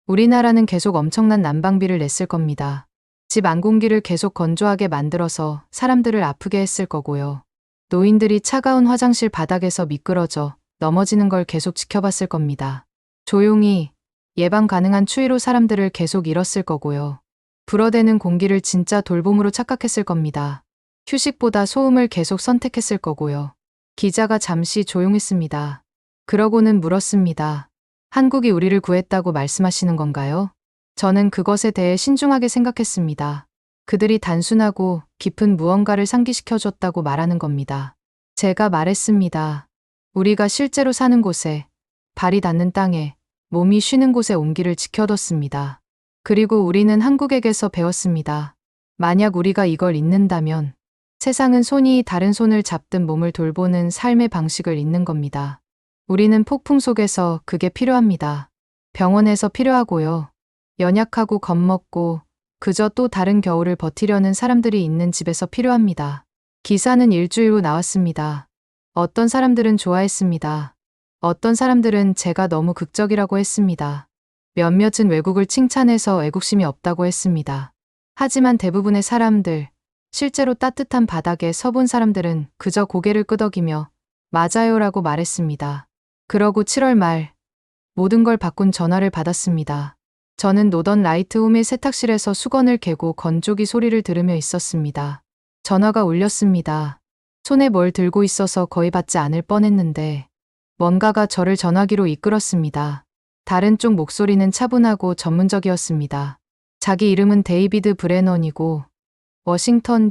우리나라는 계속 엄청난 난방비를 냈을 겁니다. 집 안공기를 계속 건조하게 만들어서 사람들을 아프게 했을 거고요. 노인들이 차가운 화장실 바닥에서 미끄러져 넘어지는 걸 계속 지켜봤을 겁니다. 조용히 예방 가능한 추위로 사람들을 계속 잃었을 거고요. 불어대는 공기를 진짜 돌봄으로 착각했을 겁니다. 휴식보다 소음을 계속 선택했을 거고요. 기자가 잠시 조용했습니다. 그러고는 물었습니다. 한국이 우리를 구했다고 말씀하시는 건가요? 저는 그것에 대해 신중하게 생각했습니다. 그들이 단순하고 깊은 무언가를 상기시켜줬다고 말하는 겁니다. 제가 말했습니다. 우리가 실제로 사는 곳에, 발이 닿는 땅에, 몸이 쉬는 곳에 온기를 지켜뒀습니다. 그리고 우리는 한국에게서 배웠습니다. 만약 우리가 이걸 잊는다면 세상은 손이 다른 손을 잡든 몸을 돌보는 삶의 방식을 잊는 겁니다. 우리는 폭풍 속에서 그게 필요합니다. 병원에서 필요하고요. 연약하고 겁먹고 그저 또 다른 겨울을 버티려는 사람들이 있는 집에서 필요합니다. 기사는 일주일 후 나왔습니다. 어떤 사람들은 좋아했습니다. 어떤 사람들은 제가 너무 극적이라고 했습니다. 몇몇은 외국을 칭찬해서 애국심이 없다고 했습니다. 하지만 대부분의 사람들, 실제로 따뜻한 바닥에 서본 사람들은 그저 고개를 끄덕이며 맞아요라고 말했습니다. 그러고 7월 말 모든 걸 바꾼 전화를 받았습니다. 저는 노던 라이트 홈의 세탁실에서 수건을 개고 건조기 소리를 들으며 있었습니다. 전화가 울렸습니다. 손에 뭘 들고 있어서 거의 받지 않을 뻔했는데 뭔가가 저를 전화기로 이끌었습니다. 다른 쪽 목소리는 차분하고 전문적이었습니다. 자기 이름은 데이비드 브레넌이고 워싱턴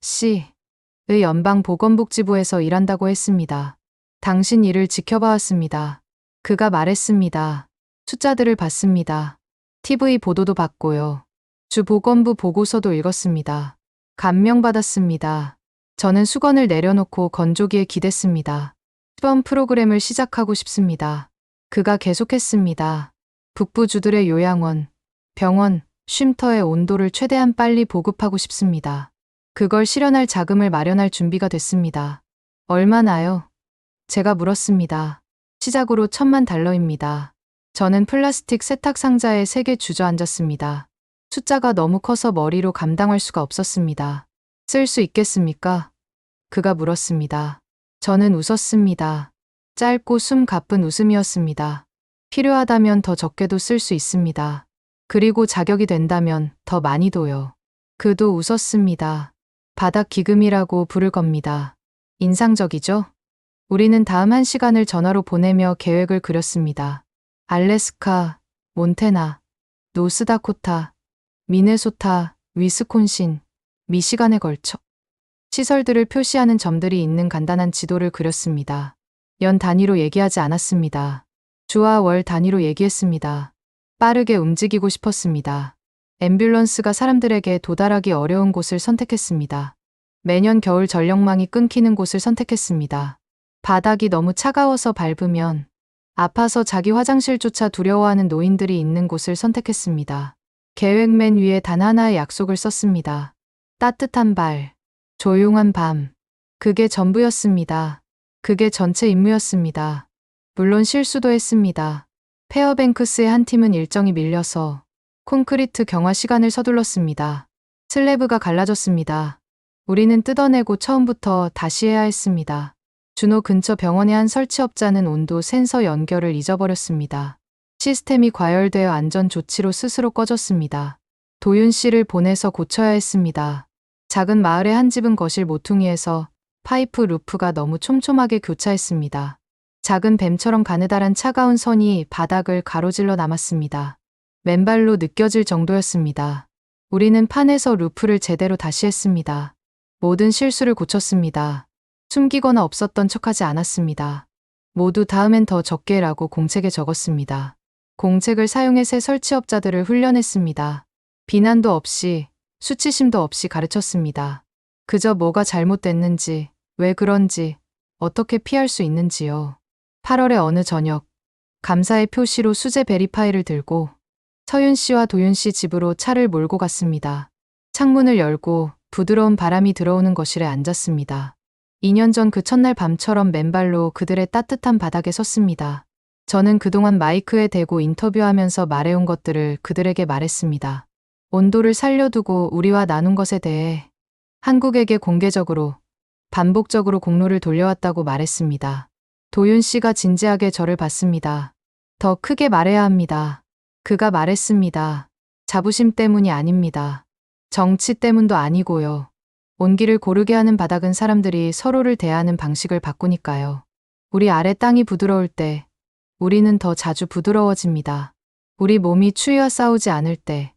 D.C.의 연방보건복지부에서 일한다고 했습니다. 당신 일을 지켜봐왔습니다. 그가 말했습니다. 숫자들을 봤습니다. TV 보도도 봤고요. 주 보건부 보고서도 읽었습니다. 감명받았습니다. 저는 수건을 내려놓고 건조기에 기댔습니다. 시범 프로그램을 시작하고 싶습니다. 그가 계속했습니다. 북부주들의 요양원, 병원, 쉼터의 온도를 최대한 빨리 보급하고 싶습니다. 그걸 실현할 자금을 마련할 준비가 됐습니다. 얼마나요? 제가 물었습니다. 시작으로 $10,000,000입니다. 저는 플라스틱 세탁 상자에 3개 주저앉았습니다. 숫자가 너무 커서 머리로 감당할 수가 없었습니다. 쓸 수 있겠습니까? 그가 물었습니다. 저는 웃었습니다. 짧고 숨 가쁜 웃음이었습니다. 필요하다면 더 적게도 쓸 수 있습니다. 그리고 자격이 된다면 더 많이도요. 그도 웃었습니다. 바닥 기금이라고 부를 겁니다. 인상적이죠? 우리는 다음 1시간을 전화로 보내며 계획을 그렸습니다. 알래스카, 몬태나, 노스다코타, 미네소타, 위스콘신, 미시간에 걸쳐 시설들을 표시하는 점들이 있는 간단한 지도를 그렸습니다. 연 단위로 얘기하지 않았습니다. 주와 월 단위로 얘기했습니다. 빠르게 움직이고 싶었습니다. 앰뷸런스가 사람들에게 도달하기 어려운 곳을 선택했습니다. 매년 겨울 전력망이 끊기는 곳을 선택했습니다. 바닥이 너무 차가워서 밟으면 아파서 자기 화장실조차 두려워하는 노인들이 있는 곳을 선택했습니다. 계획 맨 위에 단 하나의 약속을 썼습니다. 따뜻한 발, 조용한 밤. 그게 전부였습니다. 그게 전체 임무였습니다. 물론 실수도 했습니다. 페어뱅크스의 한 팀은 일정이 밀려서 콘크리트 경화 시간을 서둘렀습니다. 슬래브가 갈라졌습니다. 우리는 뜯어내고 처음부터 다시 해야 했습니다. 준호 근처 병원의 한 설치업자는 온도 센서 연결을 잊어버렸습니다. 시스템이 과열되어 안전 조치로 스스로 꺼졌습니다. 도윤 씨를 보내서 고쳐야 했습니다. 작은 마을의 한 집은 거실 모퉁이에서 파이프 루프가 너무 촘촘하게 교차했습니다. 작은 뱀처럼 가느다란 차가운 선이 바닥을 가로질러 남았습니다. 맨발로 느껴질 정도였습니다. 우리는 판에서 루프를 제대로 다시 했습니다. 모든 실수를 고쳤습니다. 숨기거나 없었던 척하지 않았습니다. 모두 다음엔 더 적게라고 공책에 적었습니다. 공책을 사용해 새 설치업자들을 훈련했습니다. 비난도 없이, 수치심도 없이 가르쳤습니다. 그저 뭐가 잘못됐는지, 왜 그런지, 어떻게 피할 수 있는지요. 8월의 어느 저녁, 감사의 표시로 수제 베리파이를 들고 서윤 씨와 도윤 씨 집으로 차를 몰고 갔습니다. 창문을 열고 부드러운 바람이 들어오는 거실에 앉았습니다. 2년 전 그 첫날 밤처럼 맨발로 그들의 따뜻한 바닥에 섰습니다. 저는 그동안 마이크에 대고 인터뷰하면서 말해온 것들을 그들에게 말했습니다. 온도를 살려두고 우리와 나눈 것에 대해 한국에게 공개적으로, 반복적으로 공로를 돌려왔다고 말했습니다. 도윤 씨가 진지하게 저를 봤습니다. 더 크게 말해야 합니다. 그가 말했습니다. 자부심 때문이 아닙니다. 정치 때문도 아니고요. 온기를 고르게 하는 바닥은 사람들이 서로를 대하는 방식을 바꾸니까요. 우리 아래 땅이 부드러울 때 우리는 더 자주 부드러워집니다. 우리 몸이 추위와 싸우지 않을 때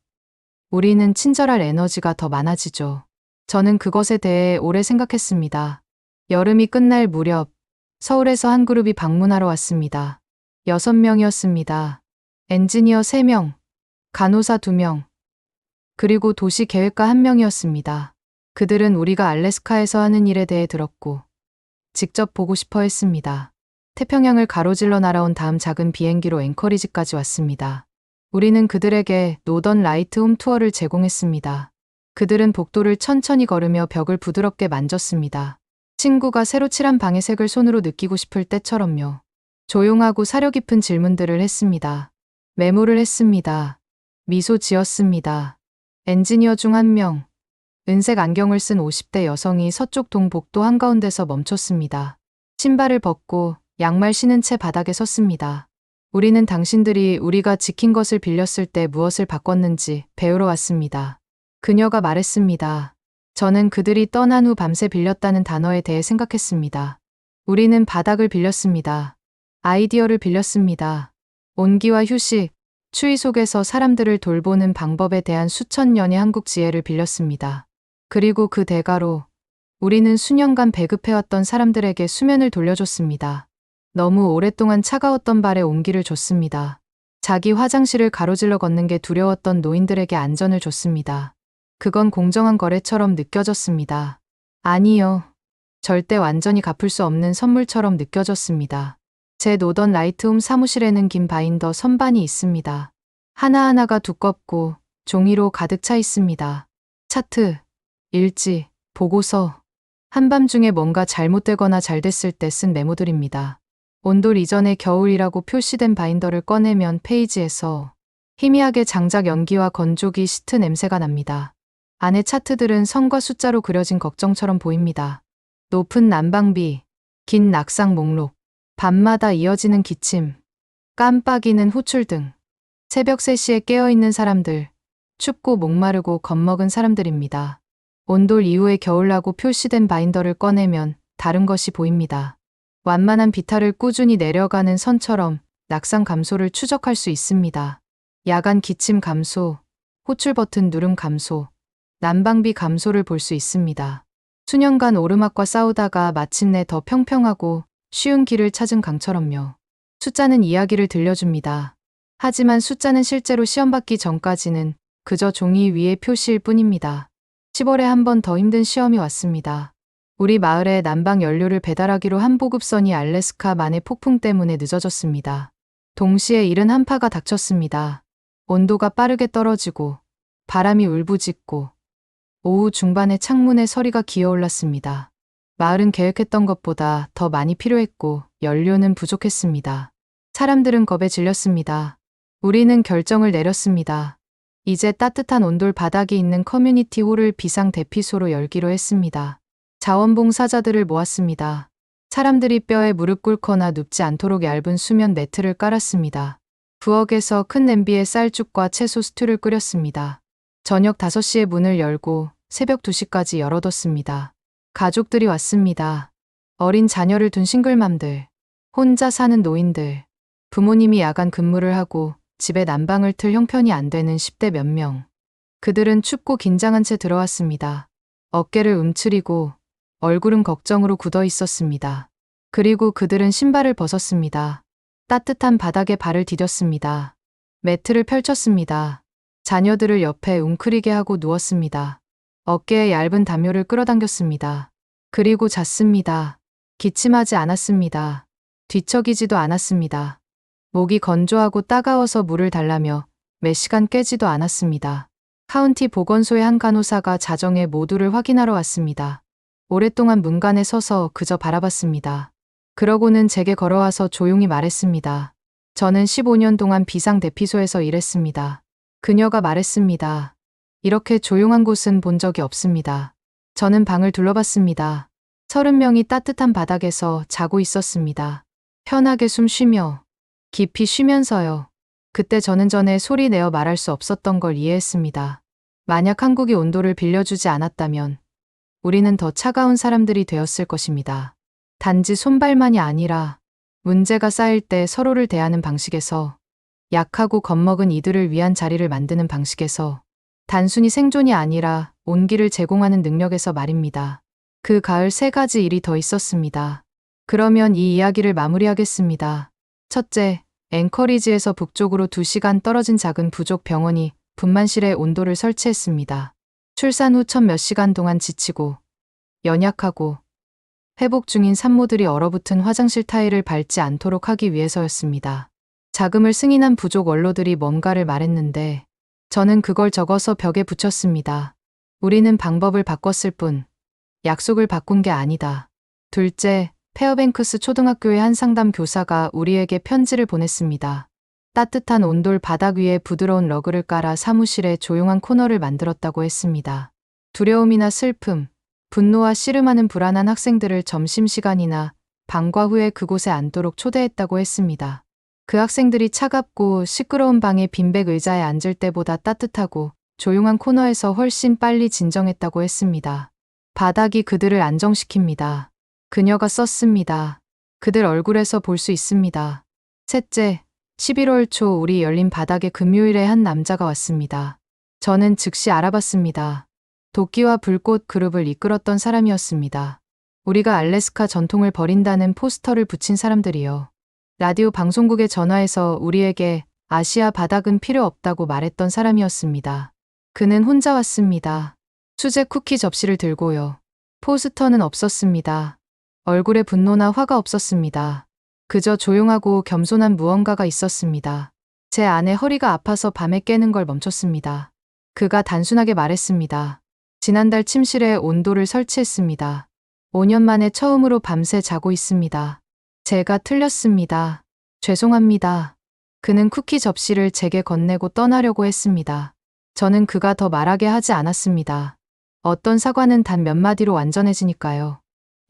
우리는 친절할 에너지가 더 많아지죠. 저는 그것에 대해 오래 생각했습니다. 여름이 끝날 무렵 서울에서 한 그룹이 방문하러 왔습니다. 6명이었습니다. 엔지니어 3명, 간호사 2명, 그리고 도시계획가 1명이었습니다. 그들은 우리가 알래스카에서 하는 일에 대해 들었고 직접 보고 싶어 했습니다. 태평양을 가로질러 날아온 다음 작은 비행기로 앵커리지까지 왔습니다. 우리는 그들에게 노던 라이트 홈 투어를 제공했습니다. 그들은 복도를 천천히 걸으며 벽을 부드럽게 만졌습니다. 친구가 새로 칠한 방의 색을 손으로 느끼고 싶을 때처럼요. 조용하고 사려 깊은 질문들을 했습니다. 메모를 했습니다. 미소 지었습니다. 엔지니어 중 한 명, 은색 안경을 쓴 50대 여성이 서쪽 동복도 한가운데서 멈췄습니다. 신발을 벗고 양말 신은 채 바닥에 섰습니다. 우리는 당신들이 우리가 지킨 것을 빌렸을 때 무엇을 바꿨는지 배우러 왔습니다. 그녀가 말했습니다. 저는 그들이 떠난 후 밤새 빌렸다는 단어에 대해 생각했습니다. 우리는 바닥을 빌렸습니다. 아이디어를 빌렸습니다. 온기와 휴식, 추위 속에서 사람들을 돌보는 방법에 대한 수천 년의 한국 지혜를 빌렸습니다. 그리고 그 대가로 우리는 수년간 배급해왔던 사람들에게 수면을 돌려줬습니다. 너무 오랫동안 차가웠던 발에 온기를 줬습니다. 자기 화장실을 가로질러 걷는 게 두려웠던 노인들에게 안전을 줬습니다. 그건 공정한 거래처럼 느껴졌습니다. 아니요. 절대 완전히 갚을 수 없는 선물처럼 느껴졌습니다. 제 노던 라이트홈 사무실에는 긴 바인더 선반이 있습니다. 하나하나가 두껍고 종이로 가득 차 있습니다. 차트, 일지, 보고서, 한밤중에 뭔가 잘못되거나 잘 됐을 때 쓴 메모들입니다. 온돌 이전에 겨울이라고 표시된 바인더를 꺼내면 페이지에서 희미하게 장작 연기와 건조기 시트 냄새가 납니다. 안에 차트들은 선과 숫자로 그려진 걱정처럼 보입니다. 높은 난방비, 긴 낙상 목록, 밤마다 이어지는 기침, 깜빡이는 호출 등 새벽 3시에 깨어있는 사람들, 춥고 목마르고 겁먹은 사람들입니다. 온돌 이후에 겨울라고 표시된 바인더를 꺼내면 다른 것이 보입니다. 완만한 비탈을 꾸준히 내려가는 선처럼 낙상 감소를 추적할 수 있습니다. 야간 기침 감소, 호출 버튼 누름 감소, 난방비 감소를 볼 수 있습니다. 수년간 오르막과 싸우다가 마침내 더 평평하고 쉬운 길을 찾은 강처럼요. 숫자는 이야기를 들려줍니다. 하지만 숫자는 실제로 시험 받기 전까지는 그저 종이 위의 표시일 뿐입니다. 10월에 한 번 더 힘든 시험이 왔습니다. 우리 마을에 난방 연료를 배달하기로 한 보급선이 알래스카만의 폭풍 때문에 늦어졌습니다. 동시에 이른 한파가 닥쳤습니다. 온도가 빠르게 떨어지고 바람이 울부짖고 오후 중반에 창문에 서리가 기어올랐습니다. 마을은 계획했던 것보다 더 많이 필요했고 연료는 부족했습니다. 사람들은 겁에 질렸습니다. 우리는 결정을 내렸습니다. 이제 따뜻한 온돌 바닥이 있는 커뮤니티 홀을 비상 대피소로 열기로 했습니다. 자원봉사자들을 모았습니다. 사람들이 뼈에 무릎 꿇거나 눕지 않도록 얇은 수면 매트를 깔았습니다. 부엌에서 큰 냄비에 쌀죽과 채소 스튜를 끓였습니다. 저녁 5시에 문을 열고 새벽 2시까지 열어뒀습니다. 가족들이 왔습니다. 어린 자녀를 둔 싱글맘들, 혼자 사는 노인들, 부모님이 야간 근무를 하고 집에 난방을 틀 형편이 안 되는 10대 몇 명. 그들은 춥고 긴장한 채 들어왔습니다. 어깨를 움츠리고 얼굴은 걱정으로 굳어 있었습니다. 그리고 그들은 신발을 벗었습니다. 따뜻한 바닥에 발을 디뎠습니다. 매트를 펼쳤습니다. 자녀들을 옆에 웅크리게 하고 누웠습니다. 어깨에 얇은 담요를 끌어당겼습니다. 그리고 잤습니다. 기침하지 않았습니다. 뒤척이지도 않았습니다. 목이 건조하고 따가워서 물을 달라며 몇 시간 깨지도 않았습니다. 카운티 보건소의 한 간호사가 자정에 모두를 확인하러 왔습니다. 오랫동안 문간에 서서 그저 바라봤습니다. 그러고는 제게 걸어와서 조용히 말했습니다. 저는 15년 동안 비상대피소에서 일했습니다. 그녀가 말했습니다. 이렇게 조용한 곳은 본 적이 없습니다. 저는 방을 둘러봤습니다. 30명이 따뜻한 바닥에서 자고 있었습니다. 편하게 숨 쉬며 깊이 쉬면서요. 그때 저는 전에 소리 내어 말할 수 없었던 걸 이해했습니다. 만약 한국이 온도를 빌려주지 않았다면 우리는 더 차가운 사람들이 되었을 것입니다. 단지 손발만이 아니라 문제가 쌓일 때 서로를 대하는 방식에서, 약하고 겁먹은 이들을 위한 자리를 만드는 방식에서, 단순히 생존이 아니라 온기를 제공하는 능력에서 말입니다. 그 가을 3가지 일이 더 있었습니다. 그러면 이 이야기를 마무리하겠습니다. 첫째, 앵커리지에서 북쪽으로 2시간 떨어진 작은 부족 병원이 분만실에 온도를 설치했습니다. 출산 후 첫 몇 시간 동안 지치고 연약하고 회복 중인 산모들이 얼어붙은 화장실 타일을 밟지 않도록 하기 위해서였습니다. 자금을 승인한 부족 원로들이 뭔가를 말했는데 저는 그걸 적어서 벽에 붙였습니다. 우리는 방법을 바꿨을 뿐 약속을 바꾼 게 아니다. 둘째, 페어뱅크스 초등학교의 한 상담 교사가 우리에게 편지를 보냈습니다. 따뜻한 온돌 바닥 위에 부드러운 러그를 깔아 사무실에 조용한 코너를 만들었다고 했습니다. 두려움이나 슬픔, 분노와 씨름하는 불안한 학생들을 점심시간이나 방과 후에 그곳에 앉도록 초대했다고 했습니다. 그 학생들이 차갑고 시끄러운 방의 빈백 의자에 앉을 때보다 따뜻하고 조용한 코너에서 훨씬 빨리 진정했다고 했습니다. 바닥이 그들을 안정시킵니다. 그녀가 썼습니다. 그들 얼굴에서 볼 수 있습니다. 셋째, 11월 초 우리 열린 바닥에 금요일에 한 남자가 왔습니다. 저는 즉시 알아봤습니다. 도끼와 불꽃 그룹을 이끌었던 사람이었습니다. 우리가 알래스카 전통을 버린다는 포스터를 붙인 사람들이요. 라디오 방송국에 전화해서 우리에게 아시아 바닥은 필요 없다고 말했던 사람이었습니다. 그는 혼자 왔습니다. 수제 쿠키 접시를 들고요. 포스터는 없었습니다. 얼굴에 분노나 화가 없었습니다. 그저 조용하고 겸손한 무언가가 있었습니다. 제 아내 허리가 아파서 밤에 깨는 걸 멈췄습니다. 그가 단순하게 말했습니다. 지난달 침실에 온도를 설치했습니다. 5년 만에 처음으로 밤새 자고 있습니다. 제가 틀렸습니다. 죄송합니다. 그는 쿠키 접시를 제게 건네고 떠나려고 했습니다. 저는 그가 더 말하게 하지 않았습니다. 어떤 사과는 단 몇 마디로 완전해지니까요.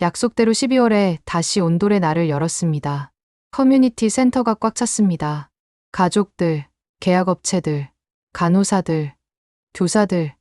약속대로 12월에 다시 온돌의 날을 열었습니다. 커뮤니티 센터가 꽉 찼습니다. 가족들, 계약업체들, 간호사들, 교사들,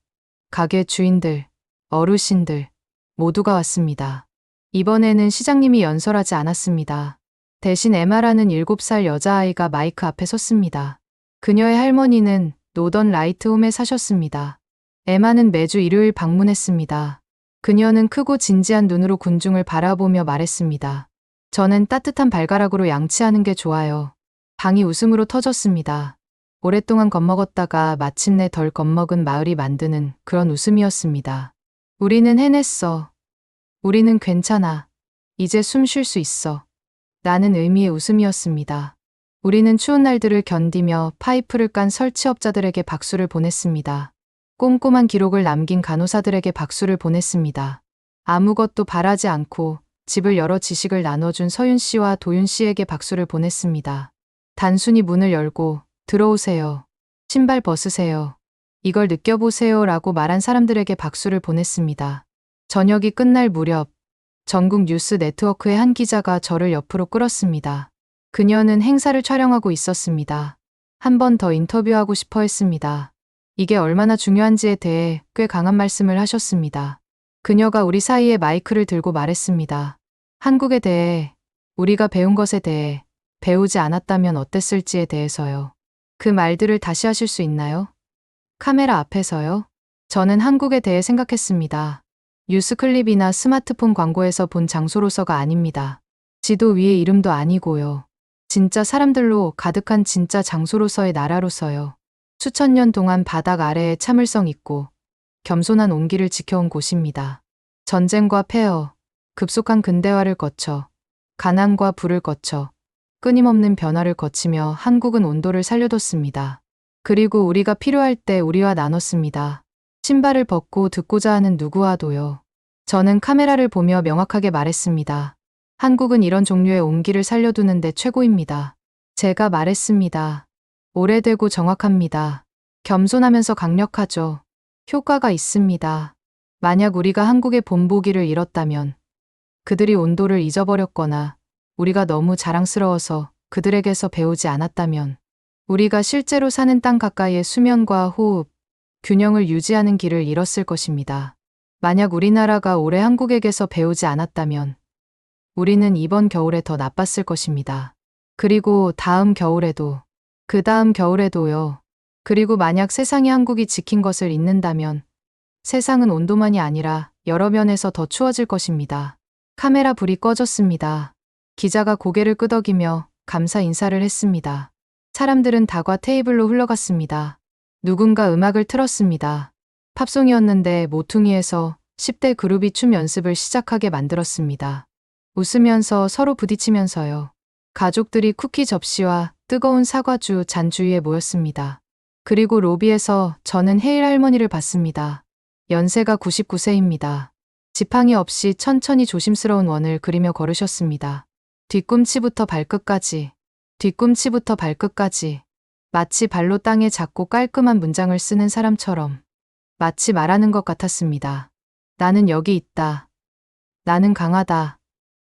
가게 주인들, 어르신들 모두가 왔습니다. 이번에는 시장님이 연설하지 않았습니다. 대신 에마라는 7살 여자아이가 마이크 앞에 섰습니다. 그녀의 할머니는 노던 라이트홈에 사셨습니다. 에마는 매주 일요일 방문했습니다. 그녀는 크고 진지한 눈으로 군중을 바라보며 말했습니다. 저는 따뜻한 발가락으로 양치하는 게 좋아요. 방이 웃음으로 터졌습니다. 오랫동안 겁먹었다가 마침내 덜 겁먹은 마을이 만드는 그런 웃음이었습니다. 우리는 해냈어. 우리는 괜찮아. 이제 숨 쉴 수 있어. 라는 의미의 웃음이었습니다. 우리는 추운 날들을 견디며 파이프를 깐 설치업자들에게 박수를 보냈습니다. 꼼꼼한 기록을 남긴 간호사들에게 박수를 보냈습니다. 아무것도 바라지 않고 집을 열어 지식을 나눠준 서윤 씨와 도윤 씨에게 박수를 보냈습니다. 단순히 문을 열고 들어오세요. 신발 벗으세요. 이걸 느껴보세요 라고 말한 사람들에게 박수를 보냈습니다. 저녁이 끝날 무렵 전국 뉴스 네트워크의 한 기자가 저를 옆으로 끌었습니다. 그녀는 행사를 촬영하고 있었습니다. 한 번 더 인터뷰하고 싶어 했습니다. 이게 얼마나 중요한지에 대해 꽤 강한 말씀을 하셨습니다. 그녀가 우리 사이에 마이크를 들고 말했습니다. 한국에 대해, 우리가 배운 것에 대해, 배우지 않았다면 어땠을지에 대해서요. 그 말들을 다시 하실 수 있나요? 카메라 앞에서요? 저는 한국에 대해 생각했습니다. 뉴스 클립이나 스마트폰 광고에서 본 장소로서가 아닙니다. 지도 위에 이름도 아니고요. 진짜 사람들로 가득한 진짜 장소로서의 나라로서요. 수천 년 동안 바닥 아래에 참을성 있고 겸손한 온기를 지켜온 곳입니다. 전쟁과 폐허, 급속한 근대화를 거쳐 가난과 불을 거쳐 끊임없는 변화를 거치며 한국은 온도를 살려뒀습니다. 그리고 우리가 필요할 때 우리와 나눴습니다. 신발을 벗고 듣고자 하는 누구와도요. 저는 카메라를 보며 명확하게 말했습니다. 한국은 이런 종류의 온기를 살려두는데 최고입니다. 제가 말했습니다. 오래되고 정확합니다. 겸손하면서 강력하죠. 효과가 있습니다. 만약 우리가 한국의 본보기를 잃었다면, 그들이 온도를 잊어버렸거나 우리가 너무 자랑스러워서 그들에게서 배우지 않았다면, 우리가 실제로 사는 땅 가까이의 수면과 호흡, 균형을 유지하는 길을 잃었을 것입니다. 만약 우리나라가 올해 한국에게서 배우지 않았다면, 우리는 이번 겨울에 더 나빴을 것입니다. 그리고 다음 겨울에도, 그 다음 겨울에도요. 그리고 만약 세상이 한국이 지킨 것을 잊는다면, 세상은 온도만이 아니라 여러 면에서 더 추워질 것입니다. 카메라 불이 꺼졌습니다. 기자가 고개를 끄덕이며 감사 인사를 했습니다. 사람들은 다과 테이블로 흘러갔습니다. 누군가 음악을 틀었습니다. 팝송이었는데 모퉁이에서 10대 그룹이 춤 연습을 시작하게 만들었습니다. 웃으면서 서로 부딪히면서요. 가족들이 쿠키 접시와 뜨거운 사과주 잔 주위에 모였습니다. 그리고 로비에서 저는 헤일 할머니를 봤습니다. 연세가 99세입니다. 지팡이 없이 천천히 조심스러운 원을 그리며 걸으셨습니다. 뒤꿈치부터 발끝까지, 뒤꿈치부터 발끝까지, 마치 발로 땅에 작고 깔끔한 문장을 쓰는 사람처럼, 마치 말하는 것 같았습니다. 나는 여기 있다. 나는 강하다.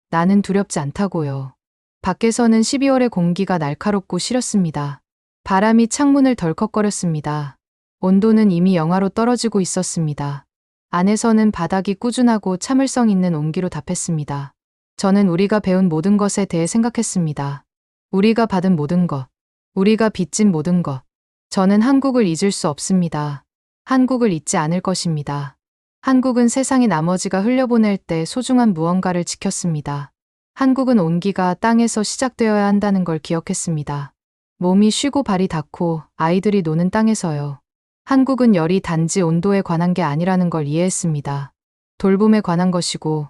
나는 두렵지 않다고요. 밖에서는 12월의 공기가 날카롭고 시렸습니다. 바람이 창문을 덜컥거렸습니다. 온도는 이미 영하로 떨어지고 있었습니다. 안에서는 바닥이 꾸준하고 참을성 있는 온기로 답했습니다. 저는 우리가 배운 모든 것에 대해 생각했습니다. 우리가 받은 모든 것, 우리가 빚진 모든 것. 저는 한국을 잊을 수 없습니다. 한국을 잊지 않을 것입니다. 한국은 세상의 나머지가 흘려보낼 때 소중한 무언가를 지켰습니다. 한국은 온기가 땅에서 시작되어야 한다는 걸 기억했습니다. 몸이 쉬고 발이 닿고 아이들이 노는 땅에서요. 한국은 열이 단지 온도에 관한 게 아니라는 걸 이해했습니다. 돌봄에 관한 것이고,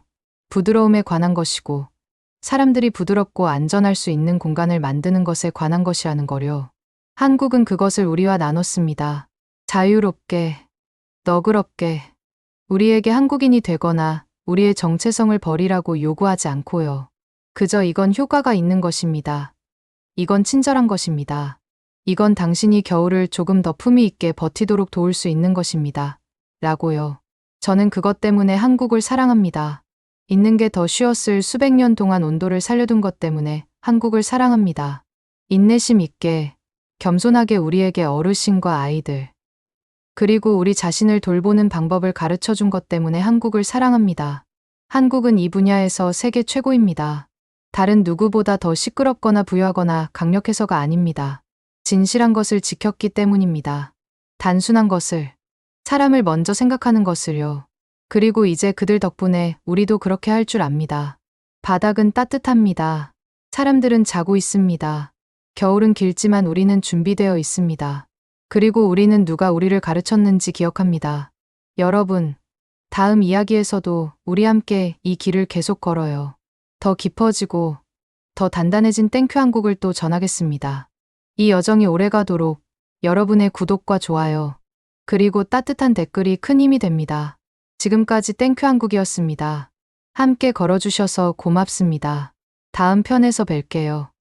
부드러움에 관한 것이고, 사람들이 부드럽고 안전할 수 있는 공간을 만드는 것에 관한 것이라는 거요. 한국은 그것을 우리와 나눴습니다. 자유롭게, 너그럽게, 우리에게 한국인이 되거나 우리의 정체성을 버리라고 요구하지 않고요. 그저 이건 효과가 있는 것입니다. 이건 친절한 것입니다. 이건 당신이 겨울을 조금 더 품위 있게 버티도록 도울 수 있는 것입니다. 라고요. 저는 그것 때문에 한국을 사랑합니다. 있는 게 더 쉬웠을 수백 년 동안 온도를 살려둔 것 때문에 한국을 사랑합니다. 인내심 있게, 겸손하게 우리에게 어르신과 아이들, 그리고 우리 자신을 돌보는 방법을 가르쳐 준 것 때문에 한국을 사랑합니다. 한국은 이 분야에서 세계 최고입니다. 다른 누구보다 더 시끄럽거나 부유하거나 강력해서가 아닙니다. 진실한 것을 지켰기 때문입니다. 단순한 것을, 사람을 먼저 생각하는 것을요. 그리고 이제 그들 덕분에 우리도 그렇게 할 줄 압니다. 바닥은 따뜻합니다. 사람들은 자고 있습니다. 겨울은 길지만 우리는 준비되어 있습니다. 그리고 우리는 누가 우리를 가르쳤는지 기억합니다. 여러분, 다음 이야기에서도 우리 함께 이 길을 계속 걸어요. 더 깊어지고 더 단단해진 땡큐 한국을 또 전하겠습니다. 이 여정이 오래가도록 여러분의 구독과 좋아요, 그리고 따뜻한 댓글이 큰 힘이 됩니다. 지금까지 땡큐 한국이었습니다. 함께 걸어주셔서 고맙습니다. 다음 편에서 뵐게요.